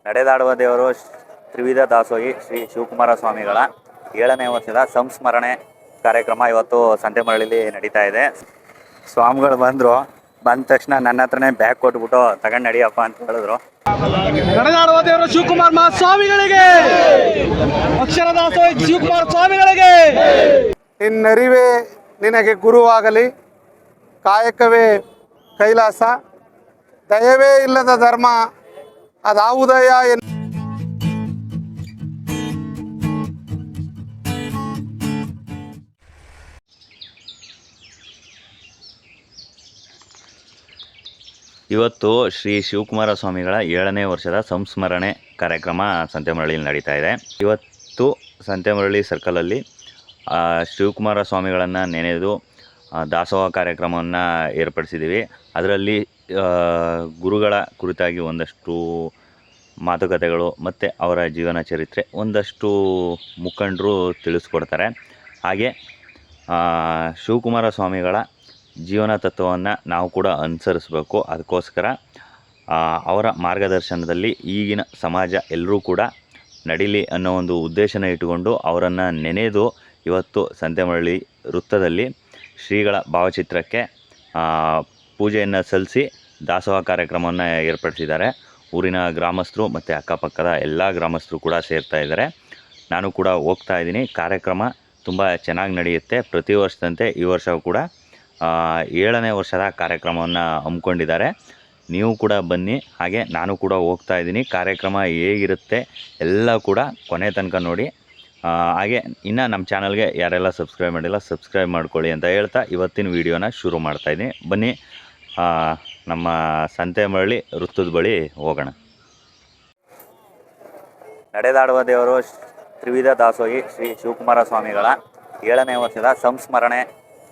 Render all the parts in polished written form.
ನಡೆದಾಡುವ ದೇವರು ತ್ರಿವಿಧ ದಾಸೋಹಿ ಶ್ರೀ ಶಿವಕುಮಾರ ಸ್ವಾಮಿಗಳ 7ನೇ ವರ್ಷದ ಸಂಸ್ಮರಣೆ ಕಾರ್ಯಕ್ರಮ ಇವತ್ತು ಸಂತೆಮರಳಿಲಿ ನಡೀತಾ ಇದೆ. ಸ್ವಾಮಿಗಳು ಬಂದ ತಕ್ಷಣ ನನ್ನ ಹತ್ರನೇ ಬ್ಯಾಗ್ ಕೊಟ್ಬಿಟ್ಟು ತಗೊಂಡು ನಡಿಯಪ್ಪ ಅಂತ ಹೇಳಿದ್ರು. ನಡೆದಾಡುವ ದೇವರು ಶಿವಕುಮಾರ ಸ್ವಾಮಿಗಳಿಗೆ, ಅಕ್ಷರ ದಾಸೋಹಿ ಶಿವಕುಮಾರ ಸ್ವಾಮಿಗಳಿಗೆ. ನಿನ್ನರಿವೇ ನಿನಗೆ ಗುರುವಾಗಲಿ, ಕಾಯಕವೇ ಕೈಲಾಸ, ದಯವೇ ಇಲ್ಲದ ಧರ್ಮ ಅದಾವುದಯ ಇವತ್ತು ಶ್ರೀ ಶಿವಕುಮಾರ ಸ್ವಾಮಿಗಳ 7ನೇ ವರ್ಷದ ಸಂಸ್ಮರಣೆ ಕಾರ್ಯಕ್ರಮ ಸಂತೆಮರಳಿಯಲ್ಲಿ ನಡೀತಾ ಇದೆ. ಇವತ್ತು ಸಂತೆಮರಳಿ ಸರ್ಕಲಲ್ಲಿ ಶಿವಕುಮಾರ ಸ್ವಾಮಿಗಳನ್ನು ನೆನೆದು ದಾಸೋಹ ಕಾರ್ಯಕ್ರಮವನ್ನು ಏರ್ಪಡಿಸಿದ್ದೀವಿ. ಅದರಲ್ಲಿ ಗುರುಗಳ ಕುರಿತಾಗಿ ಒಂದಷ್ಟು ಮಾತುಕತೆಗಳು ಮತ್ತು ಅವರ ಜೀವನ ಚರಿತ್ರೆ ಒಂದಷ್ಟು ಮುಖಂಡರು ತಿಳಿಸ್ಕೊಡ್ತಾರೆ. ಹಾಗೆ ಶಿವಕುಮಾರ ಸ್ವಾಮಿಗಳ ಜೀವನ ತತ್ವವನ್ನು ನಾವು ಕೂಡ ಅನುಸರಿಸಬೇಕು. ಅದಕ್ಕೋಸ್ಕರ ಅವರ ಮಾರ್ಗದರ್ಶನದಲ್ಲಿ ಈಗಿನ ಸಮಾಜ ಎಲ್ಲರೂ ಕೂಡ ನಡೀಲಿ ಅನ್ನೋ ಒಂದು ಉದ್ದೇಶನ ಇಟ್ಟುಕೊಂಡು ಅವರನ್ನು ನೆನೆದು ಇವತ್ತು ಸಂತೆಮರಳಿ ವೃತ್ತದಲ್ಲಿ ಶ್ರೀಗಳ ಭಾವಚಿತ್ರಕ್ಕೆ ಪೂಜೆಯನ್ನು ಸಲ್ಲಿಸಿ ದಾಸೋಹ ಕಾರ್ಯಕ್ರಮವನ್ನು ಏರ್ಪಡಿಸಿದ್ದಾರೆ. ಊರಿನ ಗ್ರಾಮಸ್ಥರು ಮತ್ತು ಅಕ್ಕಪಕ್ಕದ ಎಲ್ಲ ಗ್ರಾಮಸ್ಥರು ಕೂಡ ಸೇರ್ತಾ ಇದ್ದಾರೆ. ನಾನು ಕೂಡ ಹೋಗ್ತಾ ಇದ್ದೀನಿ. ಕಾರ್ಯಕ್ರಮ ತುಂಬ ಚೆನ್ನಾಗಿ ನಡೆಯುತ್ತೆ. ಪ್ರತಿ ವರ್ಷದಂತೆ ಈ ವರ್ಷವೂ ಕೂಡ 7ನೇ ವರ್ಷದ ಕಾರ್ಯಕ್ರಮವನ್ನು ಹಮ್ಮಿಕೊಂಡಿದ್ದಾರೆ. ನೀವು ಕೂಡ ಬನ್ನಿ. ಹಾಗೆ ನಾನು ಕೂಡ ಹೋಗ್ತಾ ಇದ್ದೀನಿ. ಕಾರ್ಯಕ್ರಮ ಹೇಗಿರುತ್ತೆ ಎಲ್ಲ ಕೂಡ ಕೊನೆ ತನಕ ನೋಡಿ. ಹಾಗೆ ಇನ್ನು ನಮ್ಮ ಚಾನಲ್ಗೆ ಯಾರೆಲ್ಲ ಸಬ್ಸ್ಕ್ರೈಬ್ ಮಾಡಿಲ್ಲ ಸಬ್ಸ್ಕ್ರೈಬ್ ಮಾಡ್ಕೊಳ್ಳಿ ಅಂತ ಹೇಳ್ತಾ ಇವತ್ತಿನ ವಿಡಿಯೋನ ಶುರು ಮಾಡ್ತಾಯಿದ್ದೀನಿ. ಬನ್ನಿ ನಮ್ಮ ಸಂತೆಮರಳಿ ವೃತ್ತದ ಬಳಿ ಹೋಗೋಣ. ನಡೆದಾಡುವ ದೇವರು ತ್ರಿವಿಧ ದಾಸೋಹಿ ಶ್ರೀ ಶಿವಕುಮಾರ ಸ್ವಾಮಿಗಳ 7ನೇ ವರ್ಷದ ಸಂಸ್ಮರಣೆ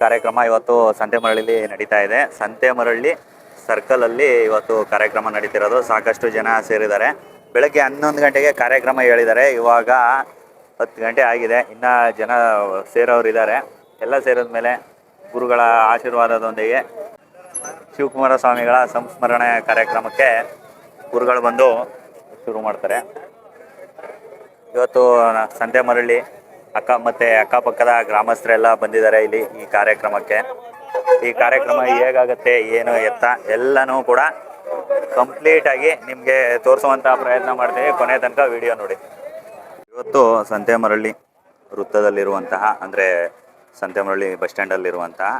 ಕಾರ್ಯಕ್ರಮ ಇವತ್ತು ಸಂತೆಮರಳಿಲಿ ನಡೀತಾ ಇದೆ. ಸಂತೆಮರಳಿ ಸರ್ಕಲಲ್ಲಿ ಇವತ್ತು ಕಾರ್ಯಕ್ರಮ ನಡೀತಿರೋದು. ಸಾಕಷ್ಟು ಜನ ಸೇರಿದ್ದಾರೆ. ಬೆಳಗ್ಗೆ 11 ಗಂಟೆಗೆ ಕಾರ್ಯಕ್ರಮ ಹೇಳಿದ್ದಾರೆ. ಇವಾಗ 10 ಗಂಟೆ ಆಗಿದೆ. ಇನ್ನು ಜನ ಸೇರೋರಿದ್ದಾರೆ. ಎಲ್ಲ ಸೇರಿದ ಮೇಲೆ ಗುರುಗಳ ಆಶೀರ್ವಾದದೊಂದಿಗೆ ಶಿವಕುಮಾರ ಸ್ವಾಮಿಗಳ ಸಂಸ್ಮರಣೆ ಕಾರ್ಯಕ್ರಮಕ್ಕೆ ಗುರುಗಳು ಬಂದು ಶುರು ಮಾಡ್ತಾರೆ. ಇವತ್ತು ಸಂತೆಮರಳಿ ಮತ್ತು ಅಕ್ಕಪಕ್ಕದ ಗ್ರಾಮಸ್ಥರೆಲ್ಲ ಬಂದಿದ್ದಾರೆ ಇಲ್ಲಿ ಈ ಕಾರ್ಯಕ್ರಮಕ್ಕೆ. ಈ ಕಾರ್ಯಕ್ರಮ ಹೇಗಾಗುತ್ತೆ ಏನು ಎತ್ತ ಎಲ್ಲನೂ ಕೂಡ ಕಂಪ್ಲೀಟಾಗಿ ನಿಮಗೆ ತೋರಿಸುವಂಥ ಪ್ರಯತ್ನ ಮಾಡ್ತೀವಿ. ಕೊನೆ ತನಕ ವಿಡಿಯೋ ನೋಡಿ. ಇವತ್ತು ಸಂತೆಮರಳಿ ವೃತ್ತದಲ್ಲಿರುವಂತಹ ಅಂದರೆ ಸಂತೆಮರಳಿ ಬಸ್ ಸ್ಟ್ಯಾಂಡಲ್ಲಿರುವಂತಹ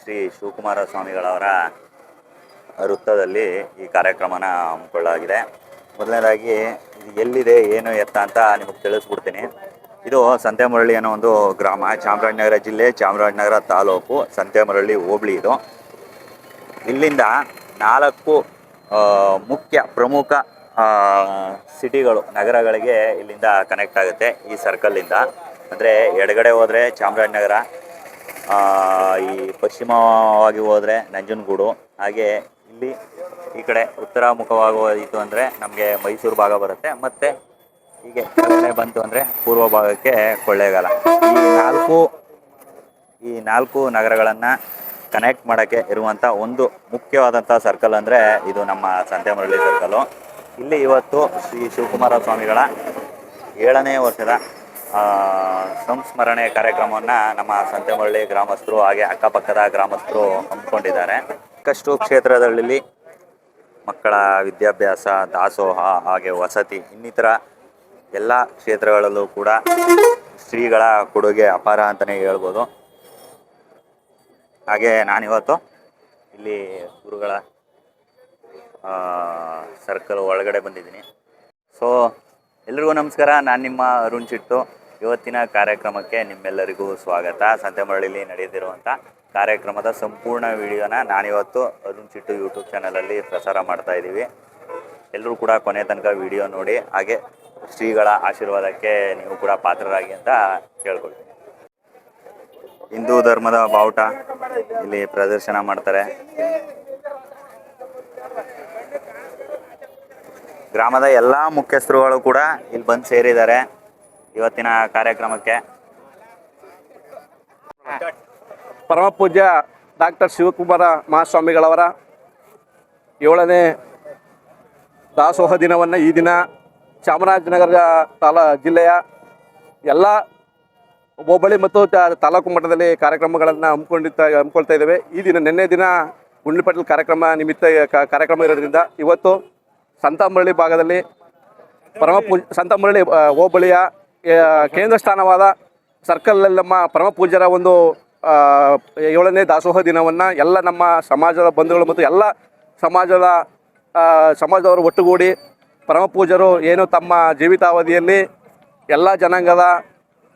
ಶ್ರೀ ಶಿವಕುಮಾರ ಸ್ವಾಮಿಗಳವರ ವೃತ್ತದಲ್ಲಿ ಈ ಕಾರ್ಯಕ್ರಮನ ಹಮ್ಮಿಕೊಳ್ಳಲಾಗಿದೆ. ಮೊದಲನೇದಾಗಿ ಇದು ಎಲ್ಲಿದೆ ಏನು ಎತ್ತ ಅಂತ ನಿಮಗೆ ತಿಳಿಸ್ಬಿಡ್ತೀನಿ. ಇದು ಸಂತೆಮರಳಿ ಅನ್ನೋ ಒಂದು ಗ್ರಾಮ, ಚಾಮರಾಜನಗರ ಜಿಲ್ಲೆ, ಚಾಮರಾಜನಗರ ತಾಲೂಕು, ಸಂತೆಮರಳಿ ಹೋಬಳಿ. ಇದು ಇಲ್ಲಿಂದ 4 ಮುಖ್ಯ ಪ್ರಮುಖ ಸಿಟಿಗಳು, ನಗರಗಳಿಗೆ ಇಲ್ಲಿಂದ ಕನೆಕ್ಟ್ ಆಗುತ್ತೆ ಈ ಸರ್ಕಲ್ಲಿಂದ. ಅಂದರೆ ಎಡಗಡೆ ಹೋದರೆ ಚಾಮರಾಜನಗರ, ಈ ಪಶ್ಚಿಮವಾಗಿ ಹೋದರೆ ನಂಜನಗೂಡು, ಹಾಗೆ ಇಲ್ಲಿ ಈ ಕಡೆ ಉತ್ತರ ಮುಖವಾಗಿ ಹೋಯಿತು ಅಂದರೆ ನಮಗೆ ಮೈಸೂರು ಭಾಗ ಬರುತ್ತೆ. ಮತ್ತು ಹೀಗೆ ಕೆಳಗಡೆ ಬಂತು ಅಂದರೆ ಪೂರ್ವ ಭಾಗಕ್ಕೆ ಕೊಳ್ಳೇಗಾಲ. ಈ ನಾಲ್ಕು ನಗರಗಳನ್ನು ಕನೆಕ್ಟ್ ಮಾಡೋಕ್ಕೆ ಇರುವಂಥ ಒಂದು ಮುಖ್ಯವಾದಂಥ ಸರ್ಕಲ್ ಅಂದರೆ ಇದು ನಮ್ಮ ಸಂತೆಮರಳಿ ಸರ್ಕಲ್ಲು. ಇಲ್ಲಿ ಇವತ್ತು ಶ್ರೀ ಶಿವಕುಮಾರ ಸ್ವಾಮಿಗಳ 7ನೇ ವರ್ಷದ ಸಂಸ್ಮರಣೆ ಕಾರ್ಯಕ್ರಮವನ್ನು ನಮ್ಮ ಸಂತೆಮರಳಿ ಗ್ರಾಮಸ್ಥರು ಹಾಗೆ ಅಕ್ಕಪಕ್ಕದ ಗ್ರಾಮಸ್ಥರು ಹಮ್ಮಿಕೊಂಡಿದ್ದಾರೆ. ಸಾಕಷ್ಟು ಕ್ಷೇತ್ರದಲ್ಲಿ ಮಕ್ಕಳ ವಿದ್ಯಾಭ್ಯಾಸ, ದಾಸೋಹ, ಹಾಗೆ ವಸತಿ, ಇನ್ನಿತರ ಎಲ್ಲ ಕ್ಷೇತ್ರಗಳಲ್ಲೂ ಕೂಡ ಶ್ರೀಗಳ ಕೊಡುಗೆ ಅಪಾರ ಅಂತಲೇ ಹೇಳ್ಬೋದು. ಹಾಗೆ ನಾನಿವತ್ತು ಇಲ್ಲಿ ಗುರುಗಳ ಸರ್ಕಲ್ ಒಳಗಡೆ ಬಂದಿದ್ದೀನಿ. ಸೊ ಎಲ್ರಿಗೂ ನಮಸ್ಕಾರ. ನಾನು ನಿಮ್ಮ ಅರುಣ್ ಚಿಟ್ಟು. ಇವತ್ತಿನ ಕಾರ್ಯಕ್ರಮಕ್ಕೆ ನಿಮ್ಮೆಲ್ಲರಿಗೂ ಸ್ವಾಗತ. ಸಂತೆಮರಳಿಲಿ ನಡೆಯುತ್ತಿರುವಂಥ ಕಾರ್ಯಕ್ರಮದ ಸಂಪೂರ್ಣ ವಿಡಿಯೋನ ನಾನಿವತ್ತು ಅರುಣ್ ಚಿಟ್ಟು ಯೂಟ್ಯೂಬ್ ಚಾನಲಲ್ಲಿ ಪ್ರಸಾರ ಮಾಡ್ತಾಯಿದ್ದೀವಿ. ಎಲ್ಲರೂ ಕೂಡ ಕೊನೆ ತನಕ ವಿಡಿಯೋ ನೋಡಿ. ಹಾಗೆ ಶ್ರೀಗಳ ಆಶೀರ್ವಾದಕ್ಕೆ ನೀವು ಕೂಡ ಪಾತ್ರರಾಗಿ ಅಂತ ಕೇಳ್ಕೊಳ್ತೀನಿ. ಹಿಂದೂ ಧರ್ಮದ ಬಾವುಟ ಇಲ್ಲಿ ಪ್ರದರ್ಶನ ಮಾಡ್ತಾರೆ. ಗ್ರಾಮದ ಎಲ್ಲ ಮುಖ್ಯಸ್ಥರುಗಳು ಕೂಡ ಇಲ್ಲಿ ಬಂದು ಸೇರಿದ್ದಾರೆ ಇವತ್ತಿನ ಕಾರ್ಯಕ್ರಮಕ್ಕೆ. ಪರಮ ಪೂಜ್ಯ ಡಾಕ್ಟರ್ ಶಿವಕುಮಾರ ಮಹಾಸ್ವಾಮಿಗಳವರ 7ನೇ ದಾಸೋಹ ದಿನವನ್ನು ಈ ದಿನ ಚಾಮರಾಜನಗರ ಜಿಲ್ಲೆಯ ಎಲ್ಲ ಹೋಬಳಿ ಮತ್ತು ತಾಲೂಕು ಮಟ್ಟದಲ್ಲಿ ಕಾರ್ಯಕ್ರಮಗಳನ್ನು ಹಮ್ಮಿಕೊಳ್ತಾ ಇದ್ದೇವೆ. ಈ ದಿನ ನಿನ್ನೆ ದಿನ ಗುಂಡ್ಲುಪೇಟೆ ಕಾರ್ಯಕ್ರಮ ನಿಮಿತ್ತ ಕಾರ್ಯಕ್ರಮ ಇರೋದ್ರಿಂದ ಇವತ್ತು ಸಂತಮರಳ್ಳಿ ಭಾಗದಲ್ಲಿ ಸಂತಮರಳ್ಳಿ ಹೋಬಳಿಯ ಕೇಂದ್ರ ಸ್ಥಾನವಾದ ಸರ್ಕಲ್ನಲ್ಲಿ ನಮ್ಮ ಪರಮ ಪೂಜ್ಯರ ಒಂದು 7ನೇ ದಾಸೋಹ ದಿನವನ್ನು ಎಲ್ಲ ನಮ್ಮ ಸಮಾಜದ ಬಂಧುಗಳು ಮತ್ತು ಎಲ್ಲ ಸಮಾಜದವರು ಒಟ್ಟುಗೂಡಿ ಪರಮ ಪೂಜ್ಯರು ಏನು ತಮ್ಮ ಜೀವಿತಾವಧಿಯಲ್ಲಿ ಎಲ್ಲ ಜನಾಂಗದ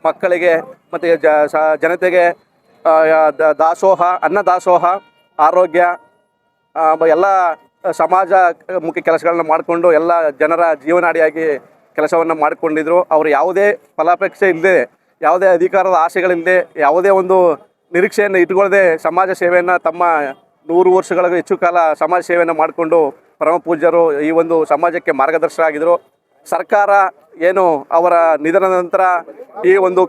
ಮಕ್ಕಳಿಗೆ ಮತ್ತು ಜನತೆಗೆ ದಾಸೋಹ, ಅನ್ನದಾಸೋಹ, ಆರೋಗ್ಯ ಎಲ್ಲ ಸಮಾಜ ಮುಖ್ಯ ಕೆಲಸಗಳನ್ನ ಮಾಡಿಕೊಂಡು ಎಲ್ಲ ಜನರ ಜೀವನಾಡಿಯಾಗಿ ಕೆಲಸವನ್ನು ಮಾಡಿಕೊಂಡಿದ್ರು. ಅವರು ಯಾವುದೇ ಫಲಾಪೇಕ್ಷೆ ಇಲ್ಲದೆ, ಯಾವುದೇ ಅಧಿಕಾರದ ಆಸೆಗಳಿಲ್ಲದೆ, ಯಾವುದೇ ಒಂದು ನಿರೀಕ್ಷೆಯನ್ನು ಇಟ್ಕೊಳ್ಳದೆ ಸಮಾಜ ಸೇವೆಯನ್ನು ತಮ್ಮ 100 ವರ್ಷಗಳಿಗೂ ಹೆಚ್ಚು ಕಾಲ ಸಮಾಜ ಸೇವೆಯನ್ನು ಮಾಡಿಕೊಂಡು ಪರಮ ಪೂಜ್ಯರು ಈ ಒಂದು ಸಮಾಜಕ್ಕೆ ಮಾರ್ಗದರ್ಶಕರಾಗಿದ್ದರು. ಸರ್ಕಾರ ಏನು ಅವರ ನಿಧನದ ನಂತರ ಈ ಒಂದು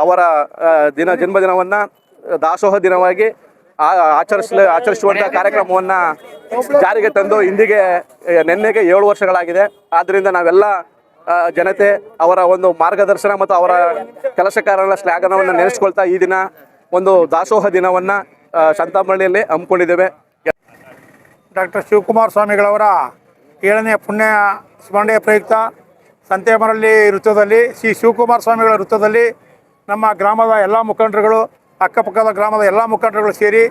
ಅವರ ಜನ್ಮದಿನವನ್ನು ದಾಸೋಹ ದಿನವಾಗಿ ಆಚರಿಸುವಂಥ ಕಾರ್ಯಕ್ರಮವನ್ನು ಜಾರಿಗೆ ತಂದು ಇಂದಿಗೆ ನಿನ್ನೆಗೆ 7 ವರ್ಷಗಳಾಗಿದೆ. ಆದ್ದರಿಂದ ನಾವೆಲ್ಲ ಜನತೆ ಅವರ ಒಂದು ಮಾರ್ಗದರ್ಶನ ಮತ್ತು ಅವರ ಕೆಲಸ ಕಾರ್ಯಗಳ ಶ್ಲಾಘನವನ್ನು ನೆನೆಸ್ಕೊಳ್ತಾ ಈ ದಿನ ಒಂದು ದಾಸೋಹ ದಿನವನ್ನು ಸಂತಮರಳ್ಳಿಯಲ್ಲಿ ಹಮ್ಮಿಕೊಂಡಿದ್ದೇವೆ. ಡಾಕ್ಟರ್ ಶಿವಕುಮಾರ ಸ್ವಾಮಿಗಳವರ 7ನೇ ಪುಣ್ಯ ಸ್ಮರಣೆಯ ಪ್ರಯುಕ್ತ ಸಂತೇಮರಳ್ಳಿ ವೃತ್ತದಲ್ಲಿ ಶ್ರೀ ಶಿವಕುಮಾರ ಸ್ವಾಮಿಗಳ ವೃತ್ತದಲ್ಲಿ ನಮ್ಮ ಗ್ರಾಮದ ಎಲ್ಲ ಮುಖಂಡರುಗಳು, ಅಕ್ಕಪಕ್ಕದ ಗ್ರಾಮದ ಎಲ್ಲ ಮುಖಂಡರುಗಳು ಸೇರಿ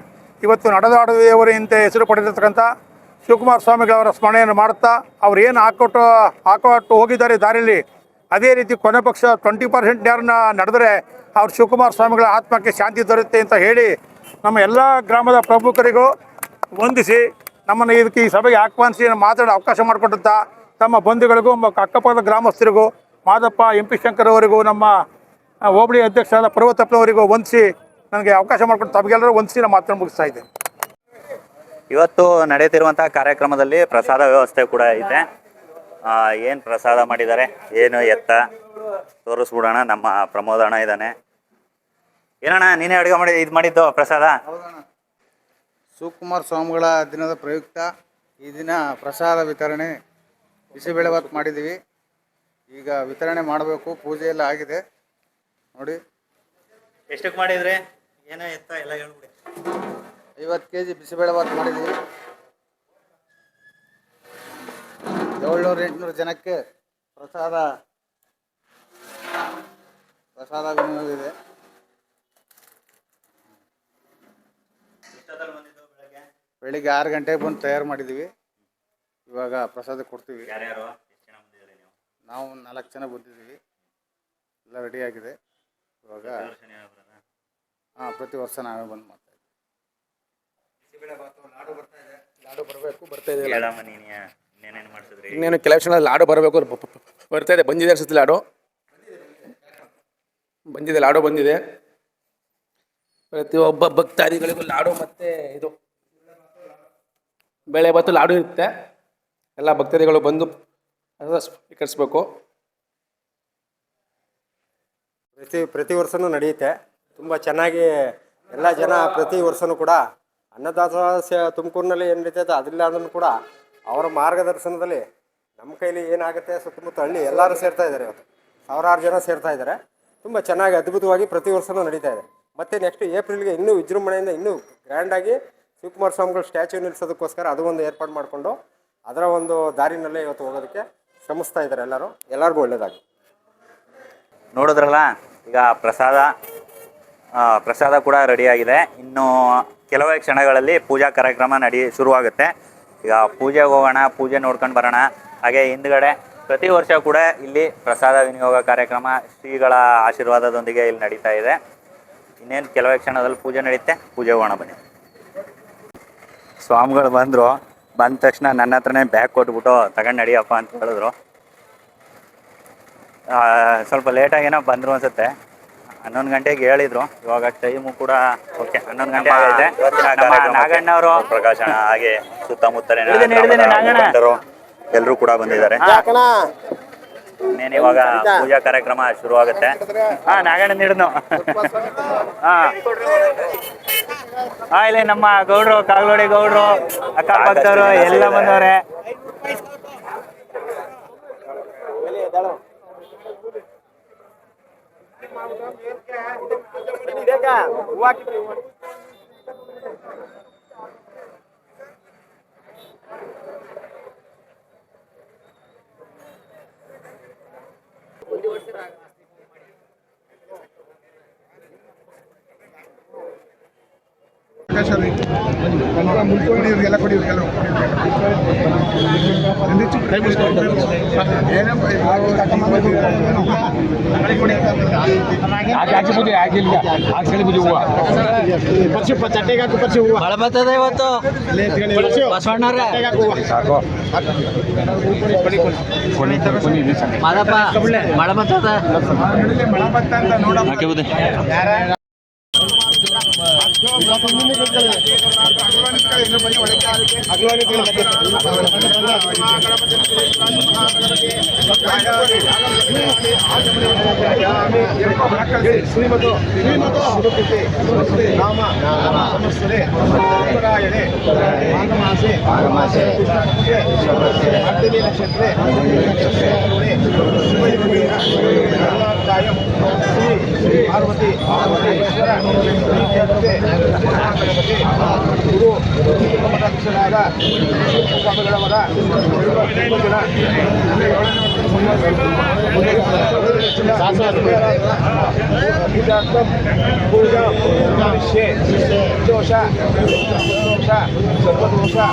ಇವತ್ತು ನಡೆದಾಡುವೆಯವರು ಇಂತ ಹೆಸರು ಪಡೆದಿರ್ತಕ್ಕಂಥ ಶಿವಕುಮಾರ ಸ್ವಾಮಿಗಳವರ ಸ್ಮರಣೆಯನ್ನು ಮಾಡುತ್ತಾ ಅವ್ರು ಏನು ಹಾಕೊಟ್ಟು ಹೋಗಿದ್ದಾರೆ ದಾರಿಯಲ್ಲಿ, ಅದೇ ರೀತಿ ಕೊನೆ ಪಕ್ಷ 20% ಯಾರನ್ನ ನಡೆದರೆ ಅವ್ರು ಶಿವಕುಮಾರ ಸ್ವಾಮಿಗಳ ಆತ್ಮಕ್ಕೆ ಶಾಂತಿ ದೊರೆಯುತ್ತೆ ಅಂತ ಹೇಳಿ ನಮ್ಮ ಎಲ್ಲ ಗ್ರಾಮದ ಪ್ರಮುಖರಿಗೂ ವಂದಿಸಿ ನಮ್ಮನ್ನು ಇದಕ್ಕೆ ಈ ಸಭೆಗೆ ಆಹ್ವಾನಿಸಿ ಮಾತಾಡೋ ಅವಕಾಶ ಮಾಡಿಕೊಟ್ಟಂಥ ತಮ್ಮ ಬಂಧುಗಳಿಗೂ ಅಕ್ಕಪಕ್ಕದ ಗ್ರಾಮಸ್ಥರಿಗೂ ಮಾದಪ್ಪ MP ಶಂಕರ್ ಅವರಿಗೂ ನಮ್ಮ ಹೋಬಳಿ ಅಧ್ಯಕ್ಷರಾದ ಪರ್ವತಪ್ಪನವರಿಗೂ ವಂದಿಸಿ ನನಗೆ ಅವಕಾಶ ಮಾಡಿಕೊಟ್ಟು ತಮಗೆಲ್ಲರೂ ವಂದಿಸಿ ನಾನು ಮಾತನ್ನು ಮುಗಿಸ್ತಾ ಇದ್ದೇನೆ. ಇವತ್ತು ನಡೆಯುತ್ತಿರುವಂಥ ಕಾರ್ಯಕ್ರಮದಲ್ಲಿ ಪ್ರಸಾದ ವ್ಯವಸ್ಥೆ ಕೂಡ ಇದೆ. ಏನು ಪ್ರಸಾದ ಮಾಡಿದ್ದಾರೆ, ಏನು ಎತ್ತ ತೋರಿಸ್ಬಿಡೋಣ. ನಮ್ಮ ಪ್ರಮೋದಣ್ಣ ಇದ್ದಾನೆ. ಏನಣ್ಣ ನೀನೇ ಅಡುಗೆ ಮಾಡಿ ಇದು ಮಾಡಿದ್ದು ಪ್ರಸಾದ? ಶಿವಕುಮಾರ ಸ್ವಾಮಿಗಳ ದಿನದ ಪ್ರಯುಕ್ತ ಈ ದಿನ ಪ್ರಸಾದ ವಿತರಣೆ ಬಿಸಿಬೇಳೆಭಾತ್ ಮಾಡಿದ್ದೀವಿ. ಈಗ ವಿತರಣೆ ಮಾಡಬೇಕು. ಪೂಜೆ ಎಲ್ಲ ಆಗಿದೆ ನೋಡಿ. ಎಷ್ಟಕ್ಕೆ ಮಾಡಿದ್ರಿ? ಏನೋ ಎತ್ತ ಎಲ್ಲ ಹೇಳ್ಬಿಡಿ. 50 kg ಬಿಸಿಬೇಳೆಭಾತ್ ಮಾಡಿದ್ದೀವಿ. 700-800 ಜನಕ್ಕೆ ಪ್ರಸಾದ ವಿನಿಯೋಗ ಇದೆ. ಬೆಳಿಗ್ಗೆ 6 ಗಂಟೆಗೆ ಬಂದು ತಯಾರು ಮಾಡಿದ್ದೀವಿ. ಇವಾಗ ಪ್ರಸಾದ ಕೊಡ್ತೀವಿ. ನಾವು 4 ಜನ ಬಂದಿದ್ದೀವಿ. ಎಲ್ಲ ರೆಡಿಯಾಗಿದೆ. ಇವಾಗ ಪ್ರತಿ ವರ್ಷ ನಾವೇ ಬಂದು ಮಾಡ್ತಾ ಇದ್ದೀವಿ. ಲಾಡು ಇನ್ನೇನು ಕೆಲವು ಕ್ಷಣ ಲಾಡು ಬರಬೇಕು, ಬರ್ತಾ ಇದೆ. ಬಂದಿದೆ ಅನ್ಸುತ್ತೆ ಲಾಡು. ಲಾಡು ಬಂದಿದೆ. ಪ್ರತಿಯೊಬ್ಬ ಭಕ್ತಾದಿಗಳಿಗೂ ಲಾಡು ಮತ್ತು ಇದು ಬೇಳೆಭಾತು ಲಾಡು ಇರುತ್ತೆ. ಎಲ್ಲ ಭಕ್ತಾದಿಗಳು ಬಂದು ಸ್ವೀಕರಿಸ್ಬೇಕು. ಪ್ರತಿ ವರ್ಷವೂ ನಡೆಯುತ್ತೆ. ತುಂಬ ಚೆನ್ನಾಗಿ ಎಲ್ಲ ಜನ ಪ್ರತಿ ವರ್ಷವೂ ಕೂಡ ಅನ್ನದಾಸೋಹ ತುಮಕೂರಿನಲ್ಲಿ ಏನು ನಡೀತೈತೆ ಅದಿಲ್ಲ ಅಂದ್ರೂ ಕೂಡ ಅವರ ಮಾರ್ಗದರ್ಶನದಲ್ಲಿ ನಮ್ಮ ಕೈಲಿ ಏನಾಗುತ್ತೆ ಸುತ್ತಮುತ್ತ ಹಳ್ಳಿ ಎಲ್ಲರೂ ಸೇರ್ತಾ ಇದ್ದಾರೆ. ಇವತ್ತು 1000 ಜನ ಸೇರ್ತಾ ಇದ್ದಾರೆ. ತುಂಬ ಚೆನ್ನಾಗಿ ಅದ್ಭುತವಾಗಿ ಪ್ರತಿ ವರ್ಷವೂ ನಡೀತಾ ಇದೆ. ಮತ್ತು ನೆಕ್ಸ್ಟ್ ಏಪ್ರಿಲ್ಗೆ ಇನ್ನೂ ವಿಜೃಂಭಣೆಯಿಂದ ಇನ್ನೂ ಗ್ರ್ಯಾಂಡಾಗಿ ಶಿವಕುಮಾರ ಸ್ವಾಮಿಗಳ ಸ್ಟ್ಯಾಚ್ಯೂ ನಿಲ್ಲಿಸೋದಕ್ಕೋಸ್ಕರ ಅದು ಒಂದು ಏರ್ಪಾಡು ಮಾಡಿಕೊಂಡು ಅದರ ಒಂದು ದಾರಿನಲ್ಲೇ ಇವತ್ತು ಹೋಗೋದಕ್ಕೆ ಶ್ರಮಿಸ್ತಾ ಇದ್ದಾರೆ. ಎಲ್ಲರಿಗೂ ಒಳ್ಳೆಯದಾಗಿ. ನೋಡಿದ್ರಲ್ಲ, ಈಗ ಪ್ರಸಾದ ಕೂಡ ರೆಡಿಯಾಗಿದೆ. ಇನ್ನು ಕೆಲವೇ ಕ್ಷಣಗಳಲ್ಲಿ ಪೂಜಾ ಕಾರ್ಯಕ್ರಮ ಶುರುವಾಗುತ್ತೆ. ಈಗ ಪೂಜೆಗೆ ಹೋಗೋಣ, ಪೂಜೆ ನೋಡ್ಕೊಂಡು ಬರೋಣ. ಹಾಗೆ ಹಿಂದ್ಗಡೆ ಪ್ರತಿ ವರ್ಷ ಕೂಡ ಇಲ್ಲಿ ಪ್ರಸಾದ ವಿನಿಯೋಗ ಕಾರ್ಯಕ್ರಮ ಶ್ರೀಗಳ ಆಶೀರ್ವಾದದೊಂದಿಗೆ ಇಲ್ಲಿ ನಡೀತಾ ಇದೆ. ಇನ್ನೇನು ಕೆಲವೇ ಕ್ಷಣದಲ್ಲಿ ಪೂಜೆ ನಡೆಯುತ್ತೆ. ಪೂಜೆ ಹೋಗೋಣ ಬನ್ನಿ. ಸ್ವಾಮಿಗಳು ಬಂದ ತಕ್ಷಣ ನನ್ನ ಹತ್ರನೇ ಬ್ಯಾಗ್ ಕೊಟ್ಬಿಟ್ಟು ತಗೊಂಡು ನಡಿಯಪ್ಪ ಅಂತ ಹೇಳಿದ್ರು. ಸ್ವಲ್ಪ ಲೇಟಾಗೇನೋ ಬಂದರು ಅನ್ಸುತ್ತೆ. 11 ಗಂಟೆಗೆ ಹೇಳಿದ್ರು. ಇವಾಗ ಟೈಮು ಕೂಡ ಓಕೆ 11 ಗಂಟೆ ಆಗೈತೆ. ನಾಗಣ್ಣ ಅವರು, ಪ್ರಕಾಶಣ, ಹಾಗೆ ಸುತ್ತಮುತ್ತಲಿನ ಎಲ್ಲರೂ ಕೂಡ ಬಂದಿದ್ದಾರೆ. ಇನ್ನೇನು ಇವಾಗ ಪೂಜಾ ಕಾರ್ಯಕ್ರಮ ಶುರುವಾಗುತ್ತೆ. ನಾಗಣ್ಣ ಹಿಡಿದು ಇಲ್ಲಿ ನಮ್ಮ ಗೌಡ್ರು, ಕಾಗಲೋಡಿ ಗೌಡ್ರು, ಅಕ್ಕಪಕ್ಕದವರು ಎಲ್ಲ ಬಂದವ್ರೆ. ಮಳೆ ಬರ್ತದೆ ಇವತ್ತು ಬಸವಣ್ಣವ್ರೆ ಮಾದಪ್ಪ ಮಳೆ ಬರ್ತದೆ ಪಾರ್ವತಿ ಗುರು ಮಠಾಧೀಶರಾದ ಸ್ವಾಮಿಗಳವರ ದೋಷ ಸರ್ವದೋಷ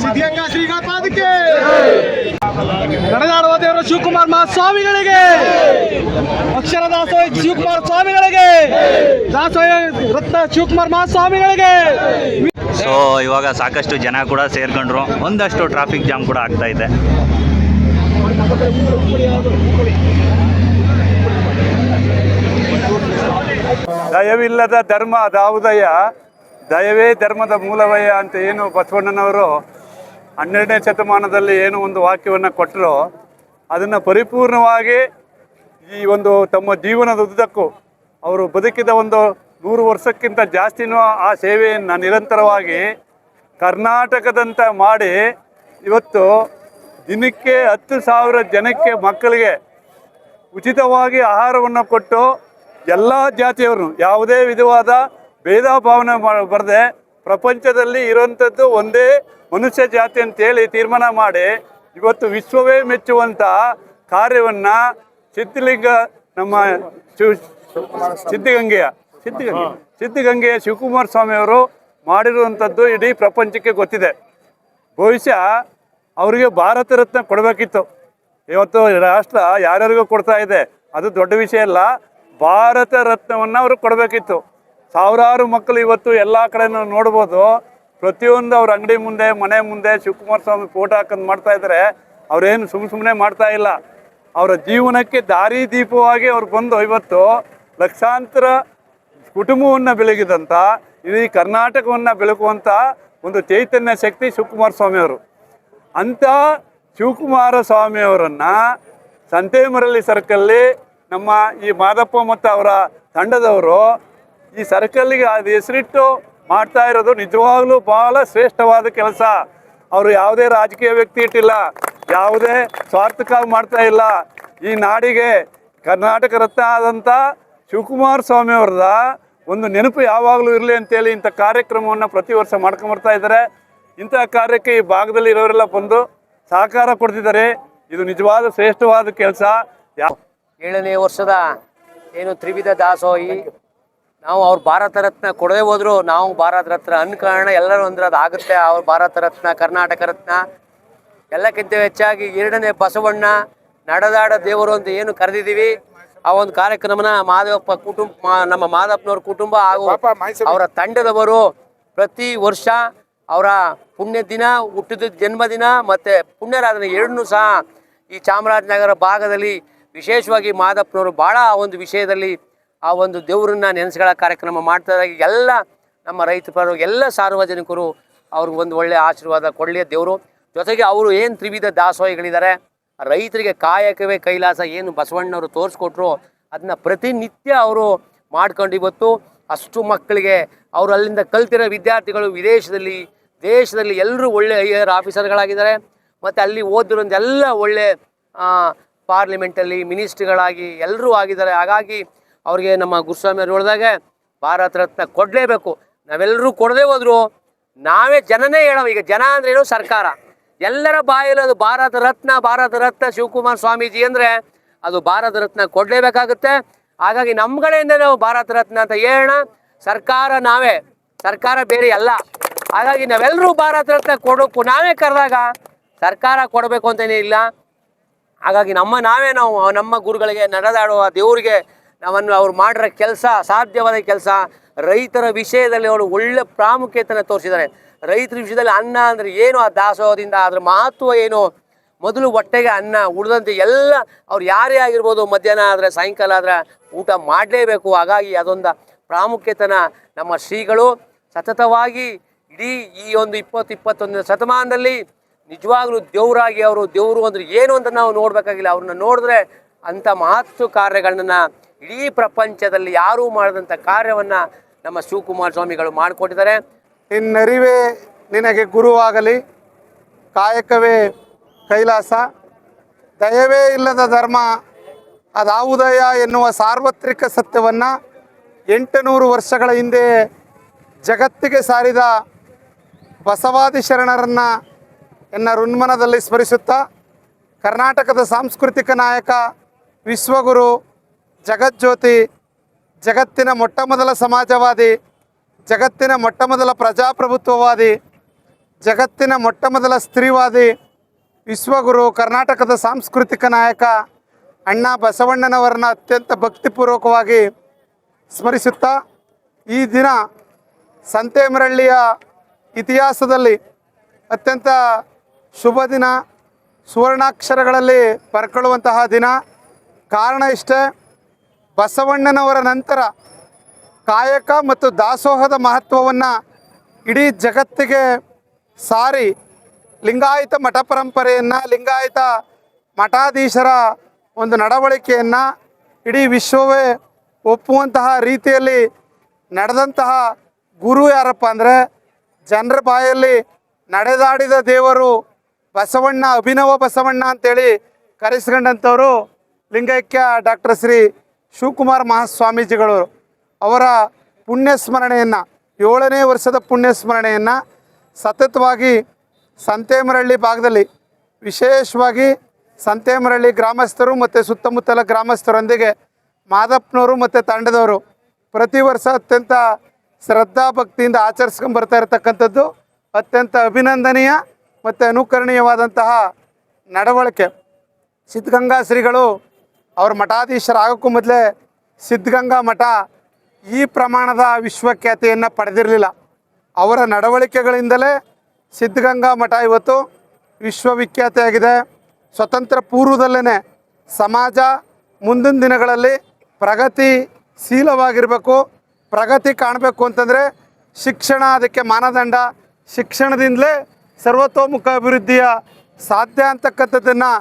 ಸಿದ್ಧಗಂಗಾ ಶ್ರೀಗಳ ಪಾದಕ್ಕೆ ಶಿವಕುಮಾರ ಮಹಾಸ್ವಾಮಿಗಳಿಗೆ, ಅಕ್ಷರ ದಾಸೋಹಿ ಶಿವಕುಮಾರ ಸ್ವಾಮಿಗಳಿಗೆ, ದಾಸೋಹಿ ರತ್ನ ಶಿವಕುಮಾರ ಮಹಾಸ್ವಾಮಿಗಳಿಗೆ. ಸೊ ಇವಾಗ ಸಾಕಷ್ಟು ಜನ ಕೂಡ ಸೇರ್ಕೊಂಡ್ರು, ಒಂದಷ್ಟು ಟ್ರಾಫಿಕ್ ಜಾಮ್ ಕೂಡ ಆಗ್ತಾ ಇದೆ. ದಯವಿಲ್ಲದ ಧರ್ಮ ಅದಾವುದಯ್ಯ, ದಯವೇ ಧರ್ಮದ ಮೂಲವಯ್ಯ ಅಂತ ಏನು ಬಸವಣ್ಣನವರು 12ನೇ ಶತಮಾನದಲ್ಲಿ ಏನು ಒಂದು ವಾಕ್ಯವನ್ನು ಕೊಟ್ಟರು, ಅದನ್ನು ಪರಿಪೂರ್ಣವಾಗಿ ಈ ಒಂದು ತಮ್ಮ ಜೀವನದ ಉದ್ದಕ್ಕೂ ಅವರು ಬದುಕಿದ ಒಂದು 100 ವರ್ಷಕ್ಕಿಂತ ಜಾಸ್ತಿನೂ ಆ ಸೇವೆಯನ್ನು ನಿರಂತರವಾಗಿ ಕರ್ನಾಟಕದಂತ ಮಾಡಿ ಇವತ್ತು ದಿನಕ್ಕೆ 10,000 ಜನಕ್ಕೆ ಮಕ್ಕಳಿಗೆ ಉಚಿತವಾಗಿ ಆಹಾರವನ್ನು ಕೊಟ್ಟು ಎಲ್ಲ ಜಾತಿಯವರು ಯಾವುದೇ ವಿಧವಾದ ಭೇದ ಭಾವನೆ ಬರದೆ ಪ್ರಪಂಚದಲ್ಲಿ ಇರುವಂಥದ್ದು ಒಂದೇ ಮನುಷ್ಯ ಜಾತಿ ಅಂತೇಳಿ ತೀರ್ಮಾನ ಮಾಡಿ ಇವತ್ತು ವಿಶ್ವವೇ ಮೆಚ್ಚುವಂಥ ಕಾರ್ಯವನ್ನು ಸಿದ್ಧಲಿಂಗ ನಮ್ಮ ಸಿದ್ಧಗಂಗೆಯ ಶಿವಕುಮಾರ ಸ್ವಾಮಿಯವರು ಮಾಡಿರುವಂಥದ್ದು ಇಡೀ ಪ್ರಪಂಚಕ್ಕೆ ಗೊತ್ತಿದೆ. ಬಹುಶಃ ಅವರಿಗೆ ಭಾರತ ರತ್ನ ಕೊಡಬೇಕಿತ್ತು. ಇವತ್ತು ರಾಷ್ಟ್ರ ಯಾರ್ಯಾರಿಗೂ ಕೊಡ್ತಾ ಇದೆ, ಅದು ದೊಡ್ಡ ವಿಷಯ ಅಲ್ಲ. ಭಾರತ ರತ್ನವನ್ನು ಅವರು ಕೊಡಬೇಕಿತ್ತು. ಸಾವಿರಾರು ಮಕ್ಕಳು ಇವತ್ತು ಎಲ್ಲ ಕಡೆನೂ ನೋಡ್ಬೋದು, ಪ್ರತಿಯೊಂದು ಅವ್ರ ಅಂಗಡಿ ಮುಂದೆ ಮನೆ ಮುಂದೆ ಶಿವಕುಮಾರ ಸ್ವಾಮಿ ಫೋಟೋ ಹಾಕೊಂಡು ಮಾಡ್ತಾ ಇದ್ದಾರೆ. ಅವರೇನು ಸುಮ್ಮನೆ ಮಾಡ್ತಾ ಇಲ್ಲ, ಅವರ ಜೀವನಕ್ಕೆ ದಾರಿ ದೀಪವಾಗಿ ಅವ್ರು ಬಂದು ಇವತ್ತು ಲಕ್ಷಾಂತರ ಕುಟುಂಬವನ್ನು ಬೆಳಗಿದಂಥ ಇಡೀ ಕರ್ನಾಟಕವನ್ನು ಬೆಳಗುವಂಥ ಒಂದು ಚೈತನ್ಯ ಶಕ್ತಿ ಶಿವಕುಮಾರ ಸ್ವಾಮಿಯವರು. ಅಂಥ ಶಿವಕುಮಾರ ಸ್ವಾಮಿಯವರನ್ನು ಸಂತೇಮರಳ್ಳಿ ಸರ್ಕಲ್ಲಿ ನಮ್ಮ ಈ ಮಾದಪ್ಪ ಮತ್ತು ಅವರ ತಂಡದವರು ಈ ಸರ್ಕಲ್ಲಿಗೆ ಅದು ಹೆಸರಿಟ್ಟು ಮಾಡ್ತಾ ಇರೋದು ನಿಜವಾಗ್ಲೂ ಭಾಳ ಶ್ರೇಷ್ಠವಾದ ಕೆಲಸ. ಅವರು ಯಾವುದೇ ರಾಜಕೀಯ ವ್ಯಕ್ತಿ ಇಟ್ಟಿಲ್ಲ, ಯಾವುದೇ ಸ್ವಾರ್ಥಕ್ಕಾಗಿ ಮಾಡ್ತಾ ಇಲ್ಲ. ಈ ನಾಡಿಗೆ ಕರ್ನಾಟಕ ರತ್ನ ಆದಂಥ ಶಿವಕುಮಾರ ಸ್ವಾಮಿಯವ್ರದ ಒಂದು ನೆನಪು ಯಾವಾಗಲೂ ಇರಲಿ ಅಂತೇಳಿ ಇಂಥ ಕಾರ್ಯಕ್ರಮವನ್ನು ಪ್ರತಿ ವರ್ಷ ಮಾಡ್ಕೊಂಬರ್ತಾ ಇದ್ದಾರೆ. ಇಂಥ ಕಾರ್ಯಕ್ಕೆ ಈ ಭಾಗದಲ್ಲಿ ಇರೋರೆಲ್ಲ ಬಂದು ಸಹಕಾರ ಕೊಡ್ತಿದ್ದಾರೆ. ಇದು ನಿಜವಾದ ಶ್ರೇಷ್ಠವಾದ ಕೆಲಸ. 7ನೇ ವರ್ಷದ ಏನು ತ್ರಿವಿಧ ದಾಸೋಹಿ, ನಾವು ಅವ್ರು ಭಾರತ ರತ್ನ ಕೊಡದೆ ಹೋದ್ರು ನಾವು ಭಾರತ ರತ್ನ ಅನ್ಕೋಣ, ಎಲ್ಲರೂ ಅಂದ್ರೆ ಅದು ಆಗುತ್ತೆ. ಅವ್ರು ಭಾರತ ರತ್ನ, ಕರ್ನಾಟಕ ರತ್ನ, ಎಲ್ಲಕ್ಕಿಂತ ಹೆಚ್ಚಾಗಿ 2ನೇ ಬಸವಣ್ಣ ನಡೆದಾಡ ದೇವರು ಅಂತ ಏನು ಕರೆದಿದ್ದೀವಿ, ಆ ಒಂದು ಕಾರ್ಯಕ್ರಮನ ಮಾದಪ್ಪ ಕುಟುಂಬ, ನಮ್ಮ ಮಾದಪ್ಪನವ್ರ ಕುಟುಂಬ ಹಾಗೂ ಅವರ ತಂಡದವರು ಪ್ರತಿ ವರ್ಷ ಅವರ ಪುಣ್ಯ ದಿನ, ಹುಟ್ಟಿದ ಜನ್ಮದಿನ ಮತ್ತು ಪುಣ್ಯರಾಧನೆ ಎರಡನ್ನೂ ಸಹ ಈ ಚಾಮರಾಜನಗರ ಭಾಗದಲ್ಲಿ ವಿಶೇಷವಾಗಿ ಮಾದಪ್ಪನವರು ಭಾಳ ಒಂದು ವಿಷಯದಲ್ಲಿ ಆ ಒಂದು ದೇವರನ್ನ ನೆನೆಸ್ಕೊಳ್ಳೋ ಕಾರ್ಯಕ್ರಮ ಮಾಡ್ತಾರೆ. ಎಲ್ಲ ನಮ್ಮ ರೈತ ಪರ ಎಲ್ಲ ಸಾರ್ವಜನಿಕರು ಅವ್ರಿಗೆ ಒಂದು ಒಳ್ಳೆಯ ಆಶೀರ್ವಾದ ಕೊಡಲಿ ದೇವರು. ಜೊತೆಗೆ ಅವರು ಏನು ತ್ರಿವಿಧ ದಾಸೋಹಿಗಳಿದ್ದಾರೆ, ರೈತರಿಗೆ ಕಾಯಕವೇ ಕೈಲಾಸ ಏನು ಬಸವಣ್ಣವರು ತೋರಿಸ್ಕೊಟ್ರು ಅದನ್ನ ಪ್ರತಿನಿತ್ಯ ಅವರು ಮಾಡ್ಕೊಂಡು ಇವತ್ತು ಅಷ್ಟು ಮಕ್ಕಳಿಗೆ ಅವರು ಅಲ್ಲಿಂದ ಕಲ್ತಿರೋ ವಿದ್ಯಾರ್ಥಿಗಳು ವಿದೇಶದಲ್ಲಿ ದೇಶದಲ್ಲಿ ಎಲ್ಲರೂ ಒಳ್ಳೆ ಐಆರ್ ಆಫೀಸರ್ಗಳಾಗಿದ್ದಾರೆ. ಮತ್ತು ಅಲ್ಲಿ ಓದಿರೋದೆಲ್ಲ ಒಳ್ಳೆ ಪಾರ್ಲಿಮೆಂಟಲ್ಲಿ ಮಿನಿಸ್ಟ್ರಿಗಳಾಗಿ ಎಲ್ಲರೂ ಆಗಿದ್ದಾರೆ. ಹಾಗಾಗಿ ಅವ್ರಿಗೆ ನಮ್ಮ ಗುರುಸ್ವಾಮಿಯವ್ರು ಹೇಳಿದಾಗೆ ಭಾರತ ರತ್ನ ಕೊಡಲೇಬೇಕು. ನಾವೆಲ್ಲರೂ ಕೊಡದೇ ಹೋದ್ರು ನಾವೇ ಜನನೇ ಹೇಳೋ, ಈಗ ಜನ ಅಂದ್ರೆ ಏನು, ಸರ್ಕಾರ ಎಲ್ಲರ ಬಾಯಲ್ಲಿ ಅದು ಭಾರತ ರತ್ನ ಶಿವಕುಮಾರ ಸ್ವಾಮೀಜಿ ಅಂದರೆ ಅದು ಭಾರತ ರತ್ನ ಕೊಡಲೇಬೇಕಾಗುತ್ತೆ. ಹಾಗಾಗಿ ನಮ್ಮ ಕಡೆಯಿಂದ ನಾವು ಭಾರತ ರತ್ನ ಅಂತ ಹೇಳೋಣ. ಸರ್ಕಾರ ನಾವೇ, ಸರ್ಕಾರ ಬೇರೆ ಅಲ್ಲ. ಹಾಗಾಗಿ ನಾವೆಲ್ಲರೂ ಭಾರತ ರತ್ನ ಕೊಡೋಕ್ಕೂ ನಾವೇ ಕರೆದಾಗ ಸರ್ಕಾರ ಕೊಡಬೇಕು ಅಂತಲೇ ಇಲ್ಲ. ಹಾಗಾಗಿ ನಾವೇ ನಮ್ಮ ಗುರುಗಳಿಗೆ ನಡೆದಾಡುವ ದೇವರಿಗೆ ನಾವನ್ನು ಅವ್ರು ಮಾಡಿರೋ ಕೆಲಸ, ಸಾಧ್ಯವಾದ ಕೆಲಸ, ರೈತರ ವಿಷಯದಲ್ಲಿ ಅವರು ಒಳ್ಳೆ ಪ್ರಾಮುಖ್ಯತೆಯನ್ನು ತೋರಿಸಿದ್ದಾರೆ. ರೈತರ ವಿಷಯದಲ್ಲಿ ಅನ್ನ ಅಂದರೆ ಏನು, ಆ ದಾಸೋಹದಿಂದ ಅದರ ಮಹತ್ವ ಏನು, ಮೊದಲು ಹೊಟ್ಟೆಗೆ ಅನ್ನ ಉಳಿದಂತೆ ಎಲ್ಲ ಅವ್ರು ಯಾರೇ ಆಗಿರ್ಬೋದು, ಮಧ್ಯಾಹ್ನ ಆದರೆ ಸಾಯಂಕಾಲ ಆದರೆ ಊಟ ಮಾಡಲೇಬೇಕು. ಹಾಗಾಗಿ ಅದೊಂದು ಪ್ರಾಮುಖ್ಯತೆನ ನಮ್ಮ ಶ್ರೀಗಳು ಸತತವಾಗಿ ಇಡೀ ಈ ಒಂದು 20-21ನೇ ಶತಮಾನದಲ್ಲಿ ನಿಜವಾಗ್ಲೂ ದೇವರಾಗಿ ಅವರು ದೇವರು ಅಂದರೆ ಏನು ಅಂತ ನಾವು ನೋಡಬೇಕಾಗಿಲ್ಲ. ಅವ್ರನ್ನ ನೋಡಿದ್ರೆ ಅಂಥ ಮಹತ್ವ ಕಾರ್ಯಗಳನ್ನ ಇಡೀ ಪ್ರಪಂಚದಲ್ಲಿ ಯಾರೂ ಮಾಡಿದಂಥ ಕಾರ್ಯವನ್ನು ನಮ್ಮ ಶಿವಕುಮಾರ ಸ್ವಾಮಿಗಳು ಮಾಡಿಕೊಟ್ಟಿದ್ದಾರೆ. ನಿನ್ನರಿವೇ ನಿನಗೆ ಗುರುವಾಗಲಿ, ಕಾಯಕವೇ ಕೈಲಾಸ, ದಯವೇ ಇಲ್ಲದ ಧರ್ಮ ಅದಾವುದಯ ಎನ್ನುವ ಸಾರ್ವತ್ರಿಕ ಸತ್ಯವನ್ನು 800 ವರ್ಷಗಳ ಹಿಂದೆ ಜಗತ್ತಿಗೆ ಸಾರಿದ ಬಸವಾದಿ ಶರಣರನ್ನು ಎನ್ನ ಋನ್ಮನದಲ್ಲಿ ಸ್ಮರಿಸುತ್ತಾ, ಕರ್ನಾಟಕದ ಸಾಂಸ್ಕೃತಿಕ ನಾಯಕ, ವಿಶ್ವಗುರು, ಜಗಜ್ಯೋತಿ, ಜಗತ್ತಿನ ಮೊಟ್ಟಮೊದಲ ಸಮಾಜವಾದಿ, ಜಗತ್ತಿನ ಮೊಟ್ಟಮೊದಲ ಪ್ರಜಾಪ್ರಭುತ್ವವಾದಿ, ಜಗತ್ತಿನ ಮೊಟ್ಟಮೊದಲ ಸ್ತ್ರೀವಾದಿ, ವಿಶ್ವಗುರು, ಕರ್ನಾಟಕದ ಸಾಂಸ್ಕೃತಿಕ ನಾಯಕ ಅಣ್ಣ ಬಸವಣ್ಣನವರನ್ನ ಅತ್ಯಂತ ಭಕ್ತಿಪೂರ್ವಕವಾಗಿ ಸ್ಮರಿಸುತ್ತಾ ಈ ದಿನ ಸಂತೇಮರಳ್ಳಿಯ ಇತಿಹಾಸದಲ್ಲಿ ಅತ್ಯಂತ ಶುಭ ದಿನ, ಸುವರ್ಣಾಕ್ಷರಗಳಲ್ಲಿ ಬರ್ಕೊಳ್ಳುವಂತಹ ದಿನ. ಕಾರಣ ಇಷ್ಟೇ, ಬಸವಣ್ಣನವರ ನಂತರ ಕಾಯಕ ಮತ್ತು ದಾಸೋಹದ ಮಹತ್ವವನ್ನು ಇಡೀ ಜಗತ್ತಿಗೆ ಸಾರಿ ಲಿಂಗಾಯತ ಮಠ ಪರಂಪರೆಯನ್ನು, ಲಿಂಗಾಯತ ಮಠಾಧೀಶರ ಒಂದು ನಡವಳಿಕೆಯನ್ನು ಇಡೀ ವಿಶ್ವವೇ ಒಪ್ಪುವಂತಹ ರೀತಿಯಲ್ಲಿ ನಡೆದಂತಹ ಗುರು ಯಾರಪ್ಪ ಅಂದರೆ, ಜನರ ಬಾಯಲ್ಲಿ ನಡೆದಾಡಿದ ದೇವರು ಬಸವಣ್ಣ, ಅಭಿನವ ಬಸವಣ್ಣ ಅಂತೇಳಿ ಕರೆಸ್ಕೊಂಡಂಥವರು ಲಿಂಗೈಕ್ಯ ಡಾಕ್ಟರ್ ಶ್ರೀ ಶಿವಕುಮಾರ ಮಹಾಸ್ವಾಮೀಜಿಗಳು. ಅವರ ಪುಣ್ಯಸ್ಮರಣೆಯನ್ನು, 7ನೇ ವರ್ಷದ ಪುಣ್ಯಸ್ಮರಣೆಯನ್ನು ಸತತವಾಗಿ ಸಂತೇಮರಳ್ಳಿ ಭಾಗದಲ್ಲಿ, ವಿಶೇಷವಾಗಿ ಸಂತೇಮರಳ್ಳಿ ಗ್ರಾಮಸ್ಥರು ಮತ್ತು ಸುತ್ತಮುತ್ತಲ ಗ್ರಾಮಸ್ಥರೊಂದಿಗೆ ಮಾದಪ್ಪನವರು ಮತ್ತು ತಂಡದವರು ಪ್ರತಿ ವರ್ಷ ಅತ್ಯಂತ ಶ್ರದ್ಧಾ ಭಕ್ತಿಯಿಂದ ಆಚರಿಸ್ಕೊಂಡು ಇರತಕ್ಕಂಥದ್ದು ಅತ್ಯಂತ ಅಭಿನಂದನೀಯ ಮತ್ತು ಅನುಕರಣೀಯವಾದಂತಹ ನಡವಳಿಕೆ. ಸಿದ್ಧಗಂಗಾ ಶ್ರೀಗಳು ಅವ್ರ ಮಠಾಧೀಶರಾಗೋಕ್ಕೂ ಮೊದಲೇ ಸಿದ್ಧಗಂಗಾ ಮಠ ಈ ಪ್ರಮಾಣದ ವಿಶ್ವಖ್ಯಾತಿಯನ್ನು ಪಡೆದಿರಲಿಲ್ಲ. ಅವರ ನಡವಳಿಕೆಗಳಿಂದಲೇ ಸಿದ್ಧಗಂಗಾ ಮಠ ಇವತ್ತು ವಿಶ್ವವಿಖ್ಯಾತಿಯಾಗಿದೆ. ಸ್ವತಂತ್ರ ಪೂರ್ವದಲ್ಲೇ ಸಮಾಜ ಮುಂದಿನ ದಿನಗಳಲ್ಲಿ ಪ್ರಗತಿಶೀಲವಾಗಿರಬೇಕು, ಪ್ರಗತಿ ಕಾಣಬೇಕು ಅಂತಂದರೆ ಶಿಕ್ಷಣ ಅದಕ್ಕೆ ಮಾನದಂಡ. ಶಿಕ್ಷಣದಿಂದಲೇ ಸರ್ವತೋಮುಖ ಅಭಿವೃದ್ಧಿಯ ಸಾಧ್ಯ ಅಂತಕ್ಕಂಥದ್ದನ್ನು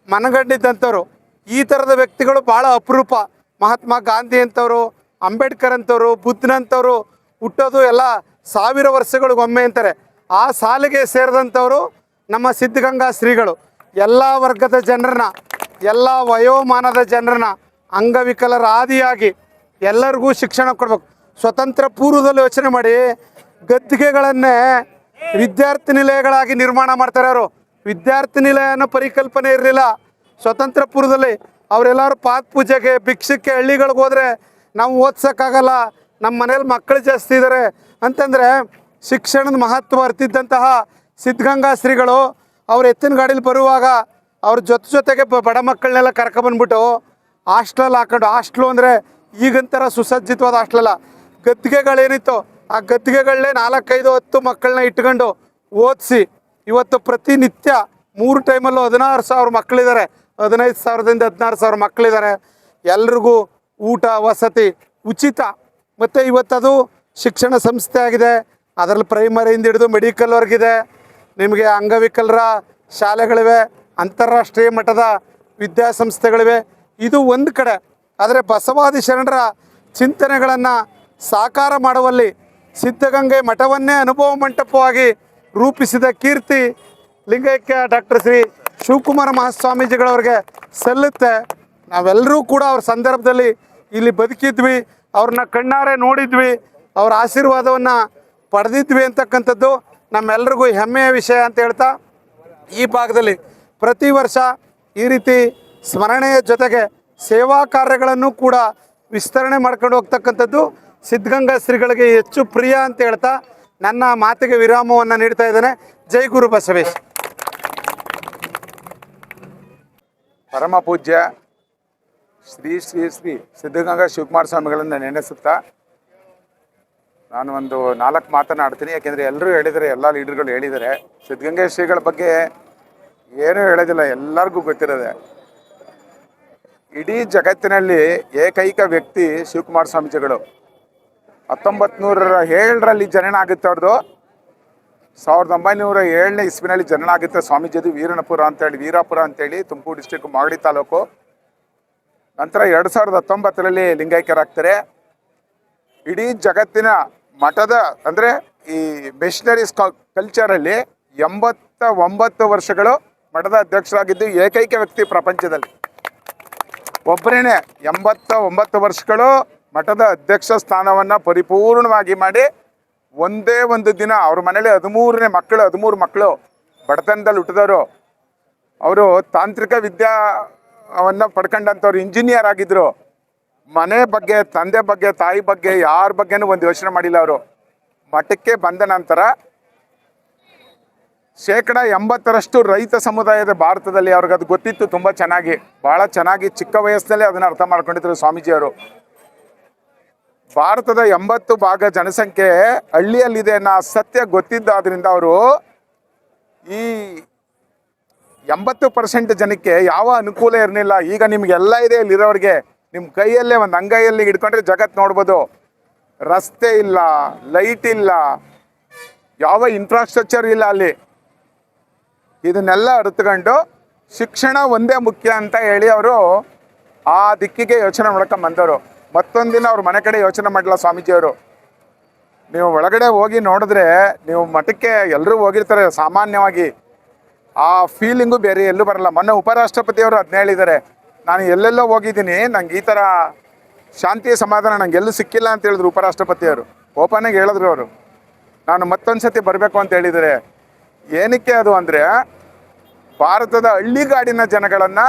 ಮನಗಂಡಿದ್ದಂಥವ್ರು. ಈ ಥರದ ವ್ಯಕ್ತಿಗಳು ಭಾಳ ಅಪರೂಪ. ಮಹಾತ್ಮ ಗಾಂಧಿ ಅಂಥವ್ರು, ಅಂಬೇಡ್ಕರ್ ಅಂಥವ್ರು, ಬುದ್ಧನಂಥವ್ರು ಹುಟ್ಟೋದು ಎಲ್ಲ 1000 ವರ್ಷಗಳಿಗೊಮ್ಮೆ ಅಂತಾರೆ. ಆ ಸಾಲಿಗೆ ಸೇರಿದಂಥವರು ನಮ್ಮ ಸಿದ್ಧಗಂಗಾ ಶ್ರೀಗಳು. ಎಲ್ಲ ವರ್ಗದ ಜನರನ್ನ, ಎಲ್ಲ ವಯೋಮಾನದ ಜನರನ್ನ, ಅಂಗವಿಕಲರ ಆದಿಯಾಗಿ ಎಲ್ಲರಿಗೂ ಶಿಕ್ಷಣ ಕೊಡಬೇಕು. ಸ್ವತಂತ್ರ ಪೂರ್ವದಲ್ಲಿ ಯೋಚನೆ ಮಾಡಿ, ಗದ್ದಿಗೆಗಳನ್ನೇ ವಿದ್ಯಾರ್ಥಿ ನಿಲಯಗಳಾಗಿ ನಿರ್ಮಾಣ ಮಾಡ್ತಾರೆ. ಅವರು ವಿದ್ಯಾರ್ಥಿ ನಿಲಯ ಅನ್ನೋ ಪರಿಕಲ್ಪನೆ ಇರಲಿಲ್ಲ ಸ್ವತಂತ್ರ ಪೂರ್ವದಲ್ಲಿ. ಅವರೆಲ್ಲರೂ ಪಾದ ಪೂಜೆಗೆ, ಭಿಕ್ಷಕ್ಕೆ ಹಳ್ಳಿಗಳಿಗೆ ಹೋದರೆ ನಾವು ಓದ್ಸೋಕ್ಕಾಗಲ್ಲ, ನಮ್ಮ ಮನೇಲಿ ಮಕ್ಕಳು ಜಾಸ್ತಿ ಇದ್ದಾರೆ ಅಂತಂದರೆ ಶಿಕ್ಷಣದ ಮಹತ್ವ ಅರ್ತಿದ್ದಂತಹ ಸಿದ್ಧಗಂಗಾ ಶ್ರೀಗಳು ಅವ್ರು ಎತ್ತಿನ ಗಾಡೀಲಿ ಬರುವಾಗ ಅವ್ರ ಜೊತೆಗೆ ಬಡ ಮಕ್ಕಳನ್ನೆಲ್ಲ ಕರ್ಕೊಬಂದ್ಬಿಟ್ಟು ಹಾಸ್ಟೆಲ್ ಹಾಕೊಂಡು, ಹಾಸ್ಟ್ಲು ಅಂದರೆ ಈಗಂತರ ಸುಸಜ್ಜಿತವಾದ ಹಾಸ್ಟೆಲಲ್ಲ, ಗದ್ದಿಗೆಗಳೇನಿತ್ತು ಆ ಗದ್ದಿಗೆಗಳನ್ನೇ 4, 5, 10 ಮಕ್ಕಳನ್ನ ಇಟ್ಕೊಂಡು ಓದಿಸಿ ಇವತ್ತು ಪ್ರತಿನಿತ್ಯ 3 ಟೈಮಲ್ಲೂ 16,000 ಮಕ್ಕಳಿದ್ದಾರೆ. 15,000ದಿಂದ 16,000 ಮಕ್ಕಳಿದ್ದಾರೆ. ಎಲ್ರಿಗೂ ಊಟ ವಸತಿ ಉಚಿತ. ಮತ್ತು ಇವತ್ತದು ಶಿಕ್ಷಣ ಸಂಸ್ಥೆ ಆಗಿದೆ. ಅದರಲ್ಲಿ ಪ್ರೈಮರಿಯಿಂದ ಹಿಡಿದು ಮೆಡಿಕಲ್ವರೆಗಿದೆ. ನಿಮಗೆ ಅಂಗವಿಕಲರ ಶಾಲೆಗಳಿವೆ, ಅಂತಾರಾಷ್ಟ್ರೀಯ ಮಟ್ಟದ ವಿದ್ಯಾಸಂಸ್ಥೆಗಳಿವೆ. ಇದು ಒಂದು ಕಡೆ. ಆದರೆ ಬಸವಾದಿ ಶರಣರ ಚಿಂತನೆಗಳನ್ನು ಸಾಕಾರ ಮಾಡುವಲ್ಲಿ ಸಿದ್ಧಗಂಗೆ ಮಠವನ್ನೇ ಅನುಭವ ಮಂಟಪವಾಗಿ ರೂಪಿಸಿದ ಕೀರ್ತಿ ಲಿಂಗೈಕ್ಯ ಡಾಕ್ಟರ್ ಶ್ರೀ ಶಿವಕುಮಾರ ಮಹಾಸ್ವಾಮೀಜಿಗಳವ್ರಿಗೆ ಸಲ್ಲುತ್ತೆ. ನಾವೆಲ್ಲರೂ ಕೂಡ ಅವ್ರ ಸಂದರ್ಭದಲ್ಲಿ ಇಲ್ಲಿ ಬದುಕಿದ್ವಿ, ಅವ್ರನ್ನ ಕಣ್ಣಾರೆ ನೋಡಿದ್ವಿ, ಅವ್ರ ಆಶೀರ್ವಾದವನ್ನು ಪಡೆದಿದ್ವಿ ಅಂತಕ್ಕಂಥದ್ದು ನಮ್ಮೆಲ್ಲರಿಗೂ ಹೆಮ್ಮೆಯ ವಿಷಯ ಅಂತ ಹೇಳ್ತಾ, ಈ ಭಾಗದಲ್ಲಿ ಪ್ರತಿ ವರ್ಷ ಈ ರೀತಿ ಸ್ಮರಣೆಯ ಜೊತೆಗೆ ಸೇವಾ ಕಾರ್ಯಗಳನ್ನು ಕೂಡ ವಿಸ್ತರಣೆ ಮಾಡ್ಕೊಂಡು ಹೋಗ್ತಕ್ಕಂಥದ್ದು ಸಿದ್ಧಗಂಗಾ ಶ್ರೀಗಳಿಗೆ ಹೆಚ್ಚು ಪ್ರಿಯ ಅಂತ ಹೇಳ್ತಾ ನನ್ನ ಮಾತಿಗೆ ವಿರಾಮವನ್ನು ನೀಡ್ತಾ ಇದ್ದೇನೆ. ಜೈ ಗುರು ಬಸವೇಶ್. ಪರಮ ಪೂಜ್ಯ ಶ್ರೀ ಶ್ರೀ ಶ್ರೀ ಸಿದ್ಧಗಂಗಾ ಶಿವಕುಮಾರ ಸ್ವಾಮಿಗಳನ್ನು ನೆನೆಸುತ್ತಾ ನಾನು ಒಂದು 4 ಮಾತನಾಡ್ತೀನಿ. ಯಾಕೆಂದರೆ ಎಲ್ಲರೂ ಹೇಳಿದ್ದಾರೆ, ಎಲ್ಲ ಲೀಡರ್ಗಳು ಹೇಳಿದ್ದಾರೆ. ಸಿದ್ಧಗಂಗಾ ಶ್ರೀಗಳ ಬಗ್ಗೆ ಏನೂ ಹೇಳೋದಿಲ್ಲ, ಎಲ್ಲರಿಗೂ ಗೊತ್ತಿರೋದೆ. ಇಡೀ ಜಗತ್ತಿನಲ್ಲಿ ಏಕೈಕ ವ್ಯಕ್ತಿ ಶಿವಕುಮಾರ ಸ್ವಾಮೀಜಿಗಳು. 1907ರಲ್ಲಿ ಜನನ ಆಗುತ್ತೆ ಅವ್ರದ್ದು. 1907ನೇ ಇಸ್ವಿನಲ್ಲಿ ಜನನ ಆಗುತ್ತೆ ಸ್ವಾಮೀಜಿದು. ವೀರಾಪುರ ಅಂತೇಳಿ ತುಮಕೂರು ಡಿಸ್ಟಿಕ್ ಮಾಗಡಿ ತಾಲೂಕು. ನಂತರ 2019ರಲ್ಲಿ ಲಿಂಗೈಕ್ಯರಾಗ್ತಾರೆ. ಇಡೀ ಜಗತ್ತಿನ ಮಠದ ಅಂದರೆ ಈ ಮಿಷನರೀಸ್ ಕಲ್ಚರಲ್ಲಿ 89 ವರ್ಷಗಳು ಮಠದ ಅಧ್ಯಕ್ಷರಾಗಿದ್ದು ಏಕೈಕ ವ್ಯಕ್ತಿ ಪ್ರಪಂಚದಲ್ಲಿ. ಒಬ್ಬರೇನೆ 89 ವರ್ಷಗಳು ಮಠದ ಅಧ್ಯಕ್ಷ ಸ್ಥಾನವನ್ನು ಪರಿಪೂರ್ಣವಾಗಿ ಮಾಡಿ ಒಂದೇ ಒಂದು ದಿನ ಅವ್ರ ಮನೇಲಿ 13 ಮಕ್ಕಳು ಬಡತನದಲ್ಲಿ ಹುಟ್ಟಿದವರು. ಅವರು ತಾಂತ್ರಿಕ ವಿದ್ಯಾವನ್ನು ಪಡ್ಕೊಂಡಂಥವ್ರು, ಇಂಜಿನಿಯರ್ ಆಗಿದ್ದರು. ಮನೆ ಬಗ್ಗೆ, ತಂದೆ ಬಗ್ಗೆ, ತಾಯಿ ಬಗ್ಗೆ ಯಾರ ಬಗ್ಗೆನೂ ಒಂದು ಯೋಚನೆ ಮಾಡಿಲ್ಲ ಅವರು. ಮಠಕ್ಕೆ ಬಂದ ನಂತರ 80% ರೈತ ಸಮುದಾಯದ ಭಾರತದಲ್ಲಿ ಅವ್ರಿಗೆ ಅದು ಗೊತ್ತಿತ್ತು ತುಂಬ ಚೆನ್ನಾಗಿ, ಭಾಳ ಚೆನ್ನಾಗಿ ಚಿಕ್ಕ ವಯಸ್ಸಿನಲ್ಲೇ ಅದನ್ನು ಅರ್ಥ ಮಾಡ್ಕೊಂಡಿದ್ರು ಸ್ವಾಮೀಜಿಯವರು. ಭಾರತದ 80% ಜನಸಂಖ್ಯೆ ಹಳ್ಳಿಯಲ್ಲಿದೆ ಅನ್ನೋ ಸತ್ಯ ಗೊತ್ತಿದ್ದಾದ್ರಿಂದ ಅವರು ಈ 80% ಜನಕ್ಕೆ ಯಾವ ಅನುಕೂಲ ಇರಲಿಲ್ಲ. ಈಗ ನಿಮಗೆಲ್ಲ ಇದೆ ಇಲ್ಲಿರೋರಿಗೆ, ನಿಮ್ಮ ಕೈಯಲ್ಲೇ ಒಂದು ಅಂಗೈಯಲ್ಲಿ ಹಿಡ್ಕೊಂಡ್ರೆ ಜಗತ್ತು ನೋಡ್ಬೋದು. ರಸ್ತೆ ಇಲ್ಲ, ಲೈಟ್ ಇಲ್ಲ, ಯಾವ ಇನ್ಫ್ರಾಸ್ಟ್ರಕ್ಚರ್ ಇಲ್ಲ ಅಲ್ಲಿ. ಇದನ್ನೆಲ್ಲ ಅರಿತುಕೊಂಡು ಶಿಕ್ಷಣ ಒಂದೇ ಮುಖ್ಯ ಅಂತ ಹೇಳಿ ಅವರು ಆ ದಿಕ್ಕಿಗೆ ಯೋಚನೆ ಮಾಡ್ಕೊಂಬಂದವರು. ಮತ್ತೊಂದಿನ ಅವ್ರ ಮನೆ ಕಡೆ ಯೋಚನೆ ಮಾಡಲ್ಲ ಸ್ವಾಮೀಜಿಯವರು. ನೀವು ಒಳಗಡೆ ಹೋಗಿ ನೋಡಿದ್ರೆ, ನೀವು ಮಠಕ್ಕೆ ಎಲ್ಲರೂ ಹೋಗಿರ್ತಾರೆ ಸಾಮಾನ್ಯವಾಗಿ, ಆ ಫೀಲಿಂಗು ಬೇರೆ ಎಲ್ಲೂ ಬರಲ್ಲ. ಮೊನ್ನೆ ಉಪರಾಷ್ಟ್ರಪತಿಯವರು ಅದನ್ನ ಹೇಳಿದ್ದಾರೆ, ನಾನು ಎಲ್ಲೆಲ್ಲೋ ಹೋಗಿದ್ದೀನಿ, ನಂಗೆ ಈ ಥರ ಶಾಂತಿ ಸಮಾಧಾನ ನಂಗೆ ಎಲ್ಲೂ ಸಿಕ್ಕಿಲ್ಲ ಅಂತ ಹೇಳಿದ್ರು ಉಪರಾಷ್ಟ್ರಪತಿಯವರು. ಓಪನಾಗಿ ಹೇಳಿದ್ರು ಅವರು. ನಾನು ಮತ್ತೊಂದು ಸತಿ ಬರಬೇಕು ಅಂತ ಹೇಳಿದ್ದಾರೆ. ಏನಕ್ಕೆ ಅದು ಅಂದರೆ, ಭಾರತದ ಹಳ್ಳಿಗಾಡಿನ ಜನಗಳನ್ನು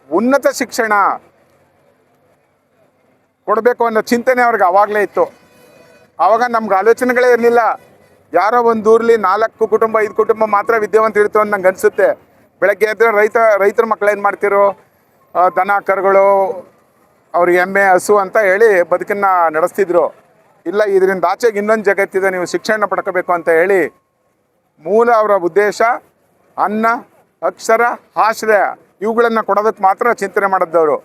ಉನ್ನತ ಶಿಕ್ಷಣ ಕೊಡಬೇಕು ಅನ್ನೋ ಚಿಂತನೆ ಅವ್ರಿಗೆ ಆವಾಗಲೇ ಇತ್ತು. ಆವಾಗ ನಮ್ಗೆ ಆಲೋಚನೆಗಳೇ ಇರಲಿಲ್ಲ. ಯಾರೋ ಒಂದು ಊರಲ್ಲಿ 4 ಕುಟುಂಬ 5 ಕುಟುಂಬ ಮಾತ್ರ ವಿದ್ಯಾವಂತರು ಇರ್ತಾರೆ ಅಂತ ನಂಗೆ ಅನಿಸುತ್ತೆ. ಬೆಳಗ್ಗೆ ಎದ್ದರೆ ರೈತರ ಮಕ್ಕಳು ಏನು ಮಾಡ್ತಿರೋ, ದನ ಕರುಗಳು, ಅವ್ರಿಗೆ ಎಮ್ಮೆ ಹಸು ಅಂತ ಹೇಳಿ ಬದುಕನ್ನು ನಡೆಸ್ತಿದ್ರು. ಇಲ್ಲ, ಇದರಿಂದ ಆಚೆಗೆ ಇನ್ನೊಂದು ಜಗತ್ತಿದೆ, ನೀವು ಶಿಕ್ಷಣ ಪಡ್ಕೋಬೇಕು ಅಂತ ಹೇಳಿ ಮೂಲ ಅವರ ಉದ್ದೇಶ ಅನ್ನ, ಅಕ್ಷರ, ಆಶ್ರಯ ಇವುಗಳನ್ನು ಕೊಡೋದಕ್ಕೆ ಮಾತ್ರ ಚಿಂತನೆ ಮಾಡಿದ್ದವರು.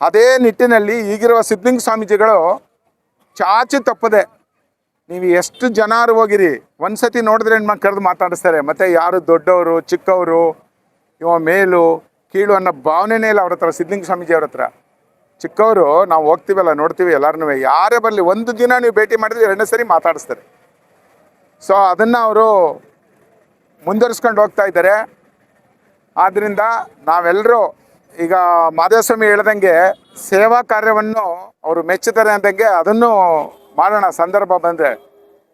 ಅದೇ ನಿಟ್ಟಿನಲ್ಲಿ ಈಗಿರುವ ಸಿದ್ಧಲಿಂಗ ಸ್ವಾಮೀಜಿಗಳು ಚಾಚು ತಪ್ಪದೆ, ನೀವು ಎಷ್ಟು ಜನರು ಹೋಗಿರಿ, ಒಂದು ಸತಿ ನೋಡಿದ್ರೆ ಕರೆದು ಮಾತಾಡಿಸ್ತಾರೆ. ಮತ್ತು ಯಾರು ದೊಡ್ಡವರು ಚಿಕ್ಕವರು, ಇವ ಮೇಲು ಕೀಳು ಅನ್ನೋ ಭಾವನೆನೇ ಇಲ್ಲ ಅವ್ರ ಹತ್ರ. ಸಿದ್ಧಲಿಂಗ ಸ್ವಾಮೀಜಿ ಅವ್ರ ಹತ್ರ ಚಿಕ್ಕವರು ನಾವು ಹೋಗ್ತೀವಲ್ಲ, ನೋಡ್ತೀವಿ ಎಲ್ಲರೂ, ಯಾರೇ ಬರಲಿ ಒಂದು ದಿನ ನೀವು ಭೇಟಿ ಮಾಡಿದ್ರೆ 2ನೇ ಸರಿ ಮಾತಾಡಿಸ್ತಾರೆ. ಸೊ ಅದನ್ನು ಅವರು ಮುಂದುವರಿಸ್ಕೊಂಡು ಹೋಗ್ತಾ ಇದ್ದಾರೆ. ಆದ್ದರಿಂದ ನಾವೆಲ್ಲರೂ ಈಗ ಮಾಧವಸ್ವಾಮಿ ಹೇಳ್ದಂಗೆ ಸೇವಾ ಕಾರ್ಯವನ್ನು ಅವರು ಮೆಚ್ಚುತ್ತಾರೆ ಅಂದಂಗೆ ಅದನ್ನು ಮಾಡೋಣ ಸಂದರ್ಭ ಬಂದರೆ.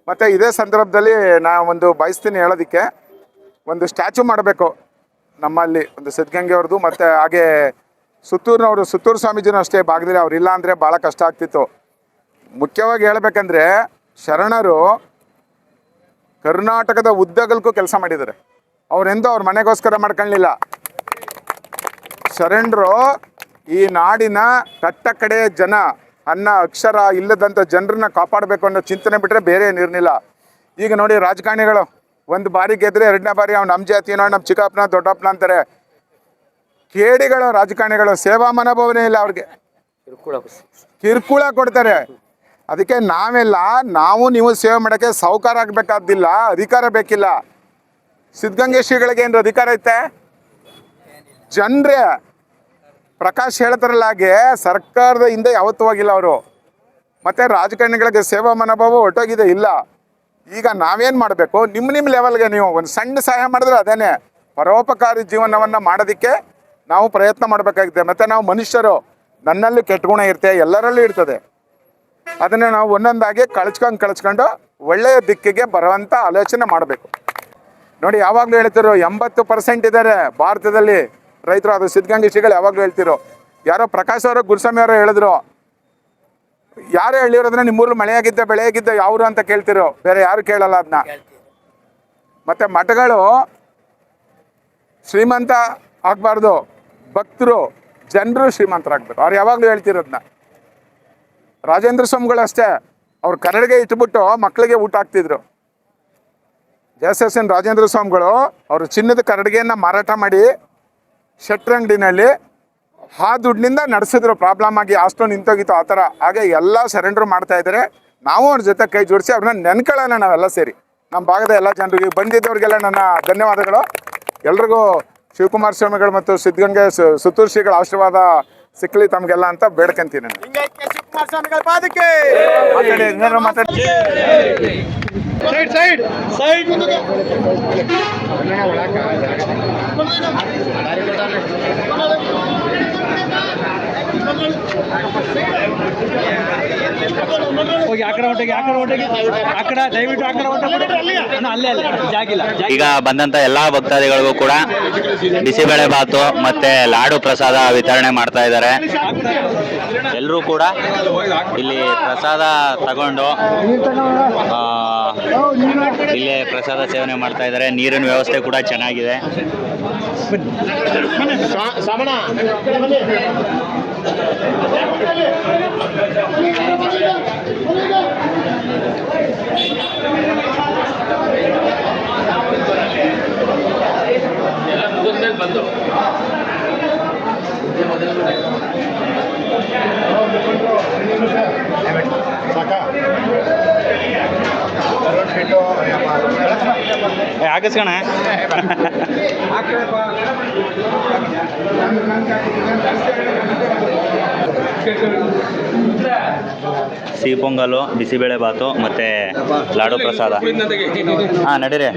ಮತ್ತು ಇದೇ ಸಂದರ್ಭದಲ್ಲಿ ನಾನು ಬಯಸ್ತೀನಿ ಹೇಳೋದಕ್ಕೆ, ಒಂದು ಸ್ಟ್ಯಾಚು ಮಾಡಬೇಕು ನಮ್ಮಲ್ಲಿ, ಒಂದು ಸಿದ್ಧಗಂಗೆ ಅವ್ರದ್ದು. ಮತ್ತು ಹಾಗೆ ಸುತ್ತೂರಿನವರು, ಸುತ್ತೂರು ಸ್ವಾಮೀಜಿನೂ ಅಷ್ಟೇ ಭಾಗದಲ್ಲಿ ಅವರಿಲ್ಲ ಅಂದರೆ ಭಾಳ ಕಷ್ಟ ಆಗ್ತಿತ್ತು. ಮುಖ್ಯವಾಗಿ ಹೇಳಬೇಕಂದ್ರೆ ಶರಣರು ಕರ್ನಾಟಕದ ಉದ್ದಗಲಕ್ಕೂ ಕೆಲಸ ಮಾಡಿದ್ದಾರೆ. ಅವರೆಂದೂ ಅವ್ರ ಮನೆಗೋಸ್ಕರ ಮಾಡ್ಕೊಳ್ಳಿಲ್ಲ. ಶರಣರು ಈ ನಾಡಿನ ಕಟ್ಟ ಕಡೆ ಜನ, ಅನ್ನ ಅಕ್ಷರ ಇಲ್ಲದಂಥ ಜನರನ್ನ ಕಾಪಾಡಬೇಕು ಅನ್ನೋ ಚಿಂತನೆ ಬಿಟ್ಟರೆ ಬೇರೆ ಏನಿರಲಿಲ್ಲ. ಈಗ ನೋಡಿ ರಾಜಕಾರಣಿಗಳು ಒಂದು ಬಾರಿ ಗೆದ್ದರೆ 2ನೇ ಬಾರಿ ಅವ್ನು ನಮ್ಮ ಜಾತಿನೋ, ನಮ್ಮ ಚಿಕ್ಕಪ್ಪನ ದೊಡ್ಡಪ್ಪನ ಅಂತಾರೆ. ಕೇಡಿಗಳು ರಾಜಕಾರಣಿಗಳು, ಸೇವಾ ಮನೋಭಾವನೆ ಇಲ್ಲ ಅವ್ರಿಗೆ, ಕಿರುಕುಳ ಕೊಡ್ತಾರೆ. ಅದಕ್ಕೆ ನಾವು ನೀವು ಸೇವೆ ಮಾಡೋಕ್ಕೆ ಸಾಹುಕಾರ ಆಗಬೇಕಾದಿಲ್ಲ, ಅಧಿಕಾರ ಬೇಕಿಲ್ಲ. ಸಿದ್ಧಗಂಗೆ ಶ್ರೀಗಳಿಗೆ ಏನು ಅಧಿಕಾರ ಐತೆ? ಜನರೇ ಪ್ರಕಾಶ್ ಹೇಳ್ತಾರಲ್ಲ ಹಾಗೆ ಸರ್ಕಾರದ ಹಿಂದೆ ಯಾವತ್ತೂ ಹೋಗಿಲ್ಲ ಅವರು. ಮತ್ತು ರಾಜಕಾರಣಿಗಳಿಗೆ ಸೇವಾ ಮನೋಭಾವ ಹೊರಟೋಗಿದೆ, ಇಲ್ಲ. ಈಗ ನಾವೇನು ಮಾಡಬೇಕು, ನಿಮ್ಮ ಲೆವೆಲ್ಗೆ ನೀವು ಒಂದು ಸಣ್ಣ ಸಹಾಯ ಮಾಡಿದ್ರೆ ಅದೇನೇ ಪರೋಪಕಾರಿ ಜೀವನವನ್ನು ಮಾಡೋದಕ್ಕೆ ನಾವು ಪ್ರಯತ್ನ ಮಾಡಬೇಕಾಗಿದೆ. ಮತ್ತು ನಾವು ಮನುಷ್ಯರು, ನನ್ನಲ್ಲೂ ಕೆಟ್ಟ ಗುಣ ಇರ್ತದೆ, ಎಲ್ಲರಲ್ಲೂ ಇರ್ತದೆ. ಅದನ್ನು ನಾವು ಒಂದೊಂದಾಗಿ ಕಳ್ಚ್ಕೊಂಡು ಒಳ್ಳೆಯ ದಿಕ್ಕಿಗೆ ಬರುವಂಥ ಆಲೋಚನೆ ಮಾಡಬೇಕು. ನೋಡಿ, ಯಾವಾಗಲೂ ಹೇಳ್ತಿರೋ 80% ಇದ್ದಾರೆ ಭಾರತದಲ್ಲಿ ರೈತರು. ಅದು ಸಿದ್ಧಗಂಗೆ ಶ್ರೀಗಳು ಯಾವಾಗಲೂ ಹೇಳ್ತಿರೋ. ಯಾರೋ ಪ್ರಕಾಶ್ ಅವರು, ಗುರುಸ್ವಾಮಿ ಅವರು ಹೇಳಿದ್ರು, ಯಾರೇ ಹೇಳಿರೋದನ್ನ ನಿಮ್ಮೂರು ಮಳೆಯಾಗಿದ್ದ ಬೆಳೆಯಾಗಿದ್ದ ಯಾವರು ಅಂತ ಕೇಳ್ತಿರೋ, ಬೇರೆ ಯಾರು ಕೇಳಲ್ಲ ಅದನ್ನ. ಮತ್ತು ಮಠಗಳು ಶ್ರೀಮಂತ ಆಗಬಾರ್ದು, ಭಕ್ತರು ಜನರು ಶ್ರೀಮಂತರಾಗಬೇಕು. ಅವ್ರು ಯಾವಾಗಲೂ ಹೇಳ್ತಿರೋದನ್ನ. ರಾಜೇಂದ್ರ ಸ್ವಾಮಿಗಳು ಅಷ್ಟೇ, ಅವ್ರು ಕರಡಿಗೆ ಇಟ್ಬಿಟ್ಟು ಮಕ್ಕಳಿಗೆ ಊಟ ಹಾಕ್ತಿದ್ರು. ಜಯಸೇನ್ ರಾಜೇಂದ್ರ ಸ್ವಾಮಿಗಳು ಅವರು ಚಿನ್ನದ ಕರಡಿಗೆಯನ್ನು ಮಾರಾಟ ಮಾಡಿ ಶೆಟ್ರಂಗಡಿನಲ್ಲಿ ಆ ದುಡ್ಡಿನಿಂದ ನಡೆಸಿದ್ರು. ಪ್ರಾಬ್ಲಮ್ ಆಗಿ ಅಷ್ಟೊಂದು ನಿಂತೋಗಿತ್ತು ಆ ಥರ. ಹಾಗೆ ಎಲ್ಲ ಶರಣರು ಮಾಡ್ತಾ ಇದ್ದಾರೆ. ನಾವು ಅವ್ರ ಜೊತೆ ಕೈ ಜೋಡಿಸಿ ಅವ್ರನ್ನ ನೆನ್ಕೊಳ್ಳೋಣ ನಾವೆಲ್ಲ ಸೇರಿ. ನಮ್ಮ ಭಾಗದ ಎಲ್ಲ ಜನರಿಗೆ, ಬಂದಿದ್ದವ್ರಿಗೆಲ್ಲ ನನ್ನ ಧನ್ಯವಾದಗಳು. ಎಲ್ರಿಗೂ ಶಿವಕುಮಾರ ಸ್ವಾಮಿಗಳು ಮತ್ತು ಸಿದ್ಧಗಂಗೆ ಸುತ್ತೂರು ಶ್ರೀಗಳ ಆಶೀರ್ವಾದ ಸಿಕ್ಕಲಿ ತಮಗೆಲ್ಲ ಅಂತ ಬೇಡ್ಕೊಂತೀನಿ. ಸೈಡ್ ಹೋಗಿ ಆಕಡೆ ದಯವಿಟ್ಟು ಅಲ್ಲೇ ಜಾಗಿಲ್ಲ. ಈಗ ಬಂದಂತ ಎಲ್ಲಾ ಭಕ್ತಾದಿಗಳಿಗೂ ಕೂಡ ಬಿಸಿಬೇಳೆ ಬಾತು ಮತ್ತೆ ಲಾಡು ಪ್ರಸಾದ ವಿತರಣೆ ಮಾಡ್ತಾ ಇದ್ದಾರೆ. ಎಲ್ಲರೂ ಕೂಡ ಇಲ್ಲಿ ಪ್ರಸಾದ ತಗೊಂಡು ಇಲ್ಲೇ ಪ್ರಸಾದ ಸೇವನೆ ಮಾಡ್ತಾ ಇದ್ದಾರೆ. ನೀರಿನ ವ್ಯವಸ್ಥೆ ಕೂಡ ಚೆನ್ನಾಗಿದೆ. ಹಾಕಿಸ್ಕಣ ಸಿಹಿ ಪೊಂಗಲು, ಬಿಸಿಬೇಳೆ ಬಾತು ಮತ್ತು ಲಾಡು ಪ್ರಸಾದ. ಹಾಂ ನಡೀರಿ.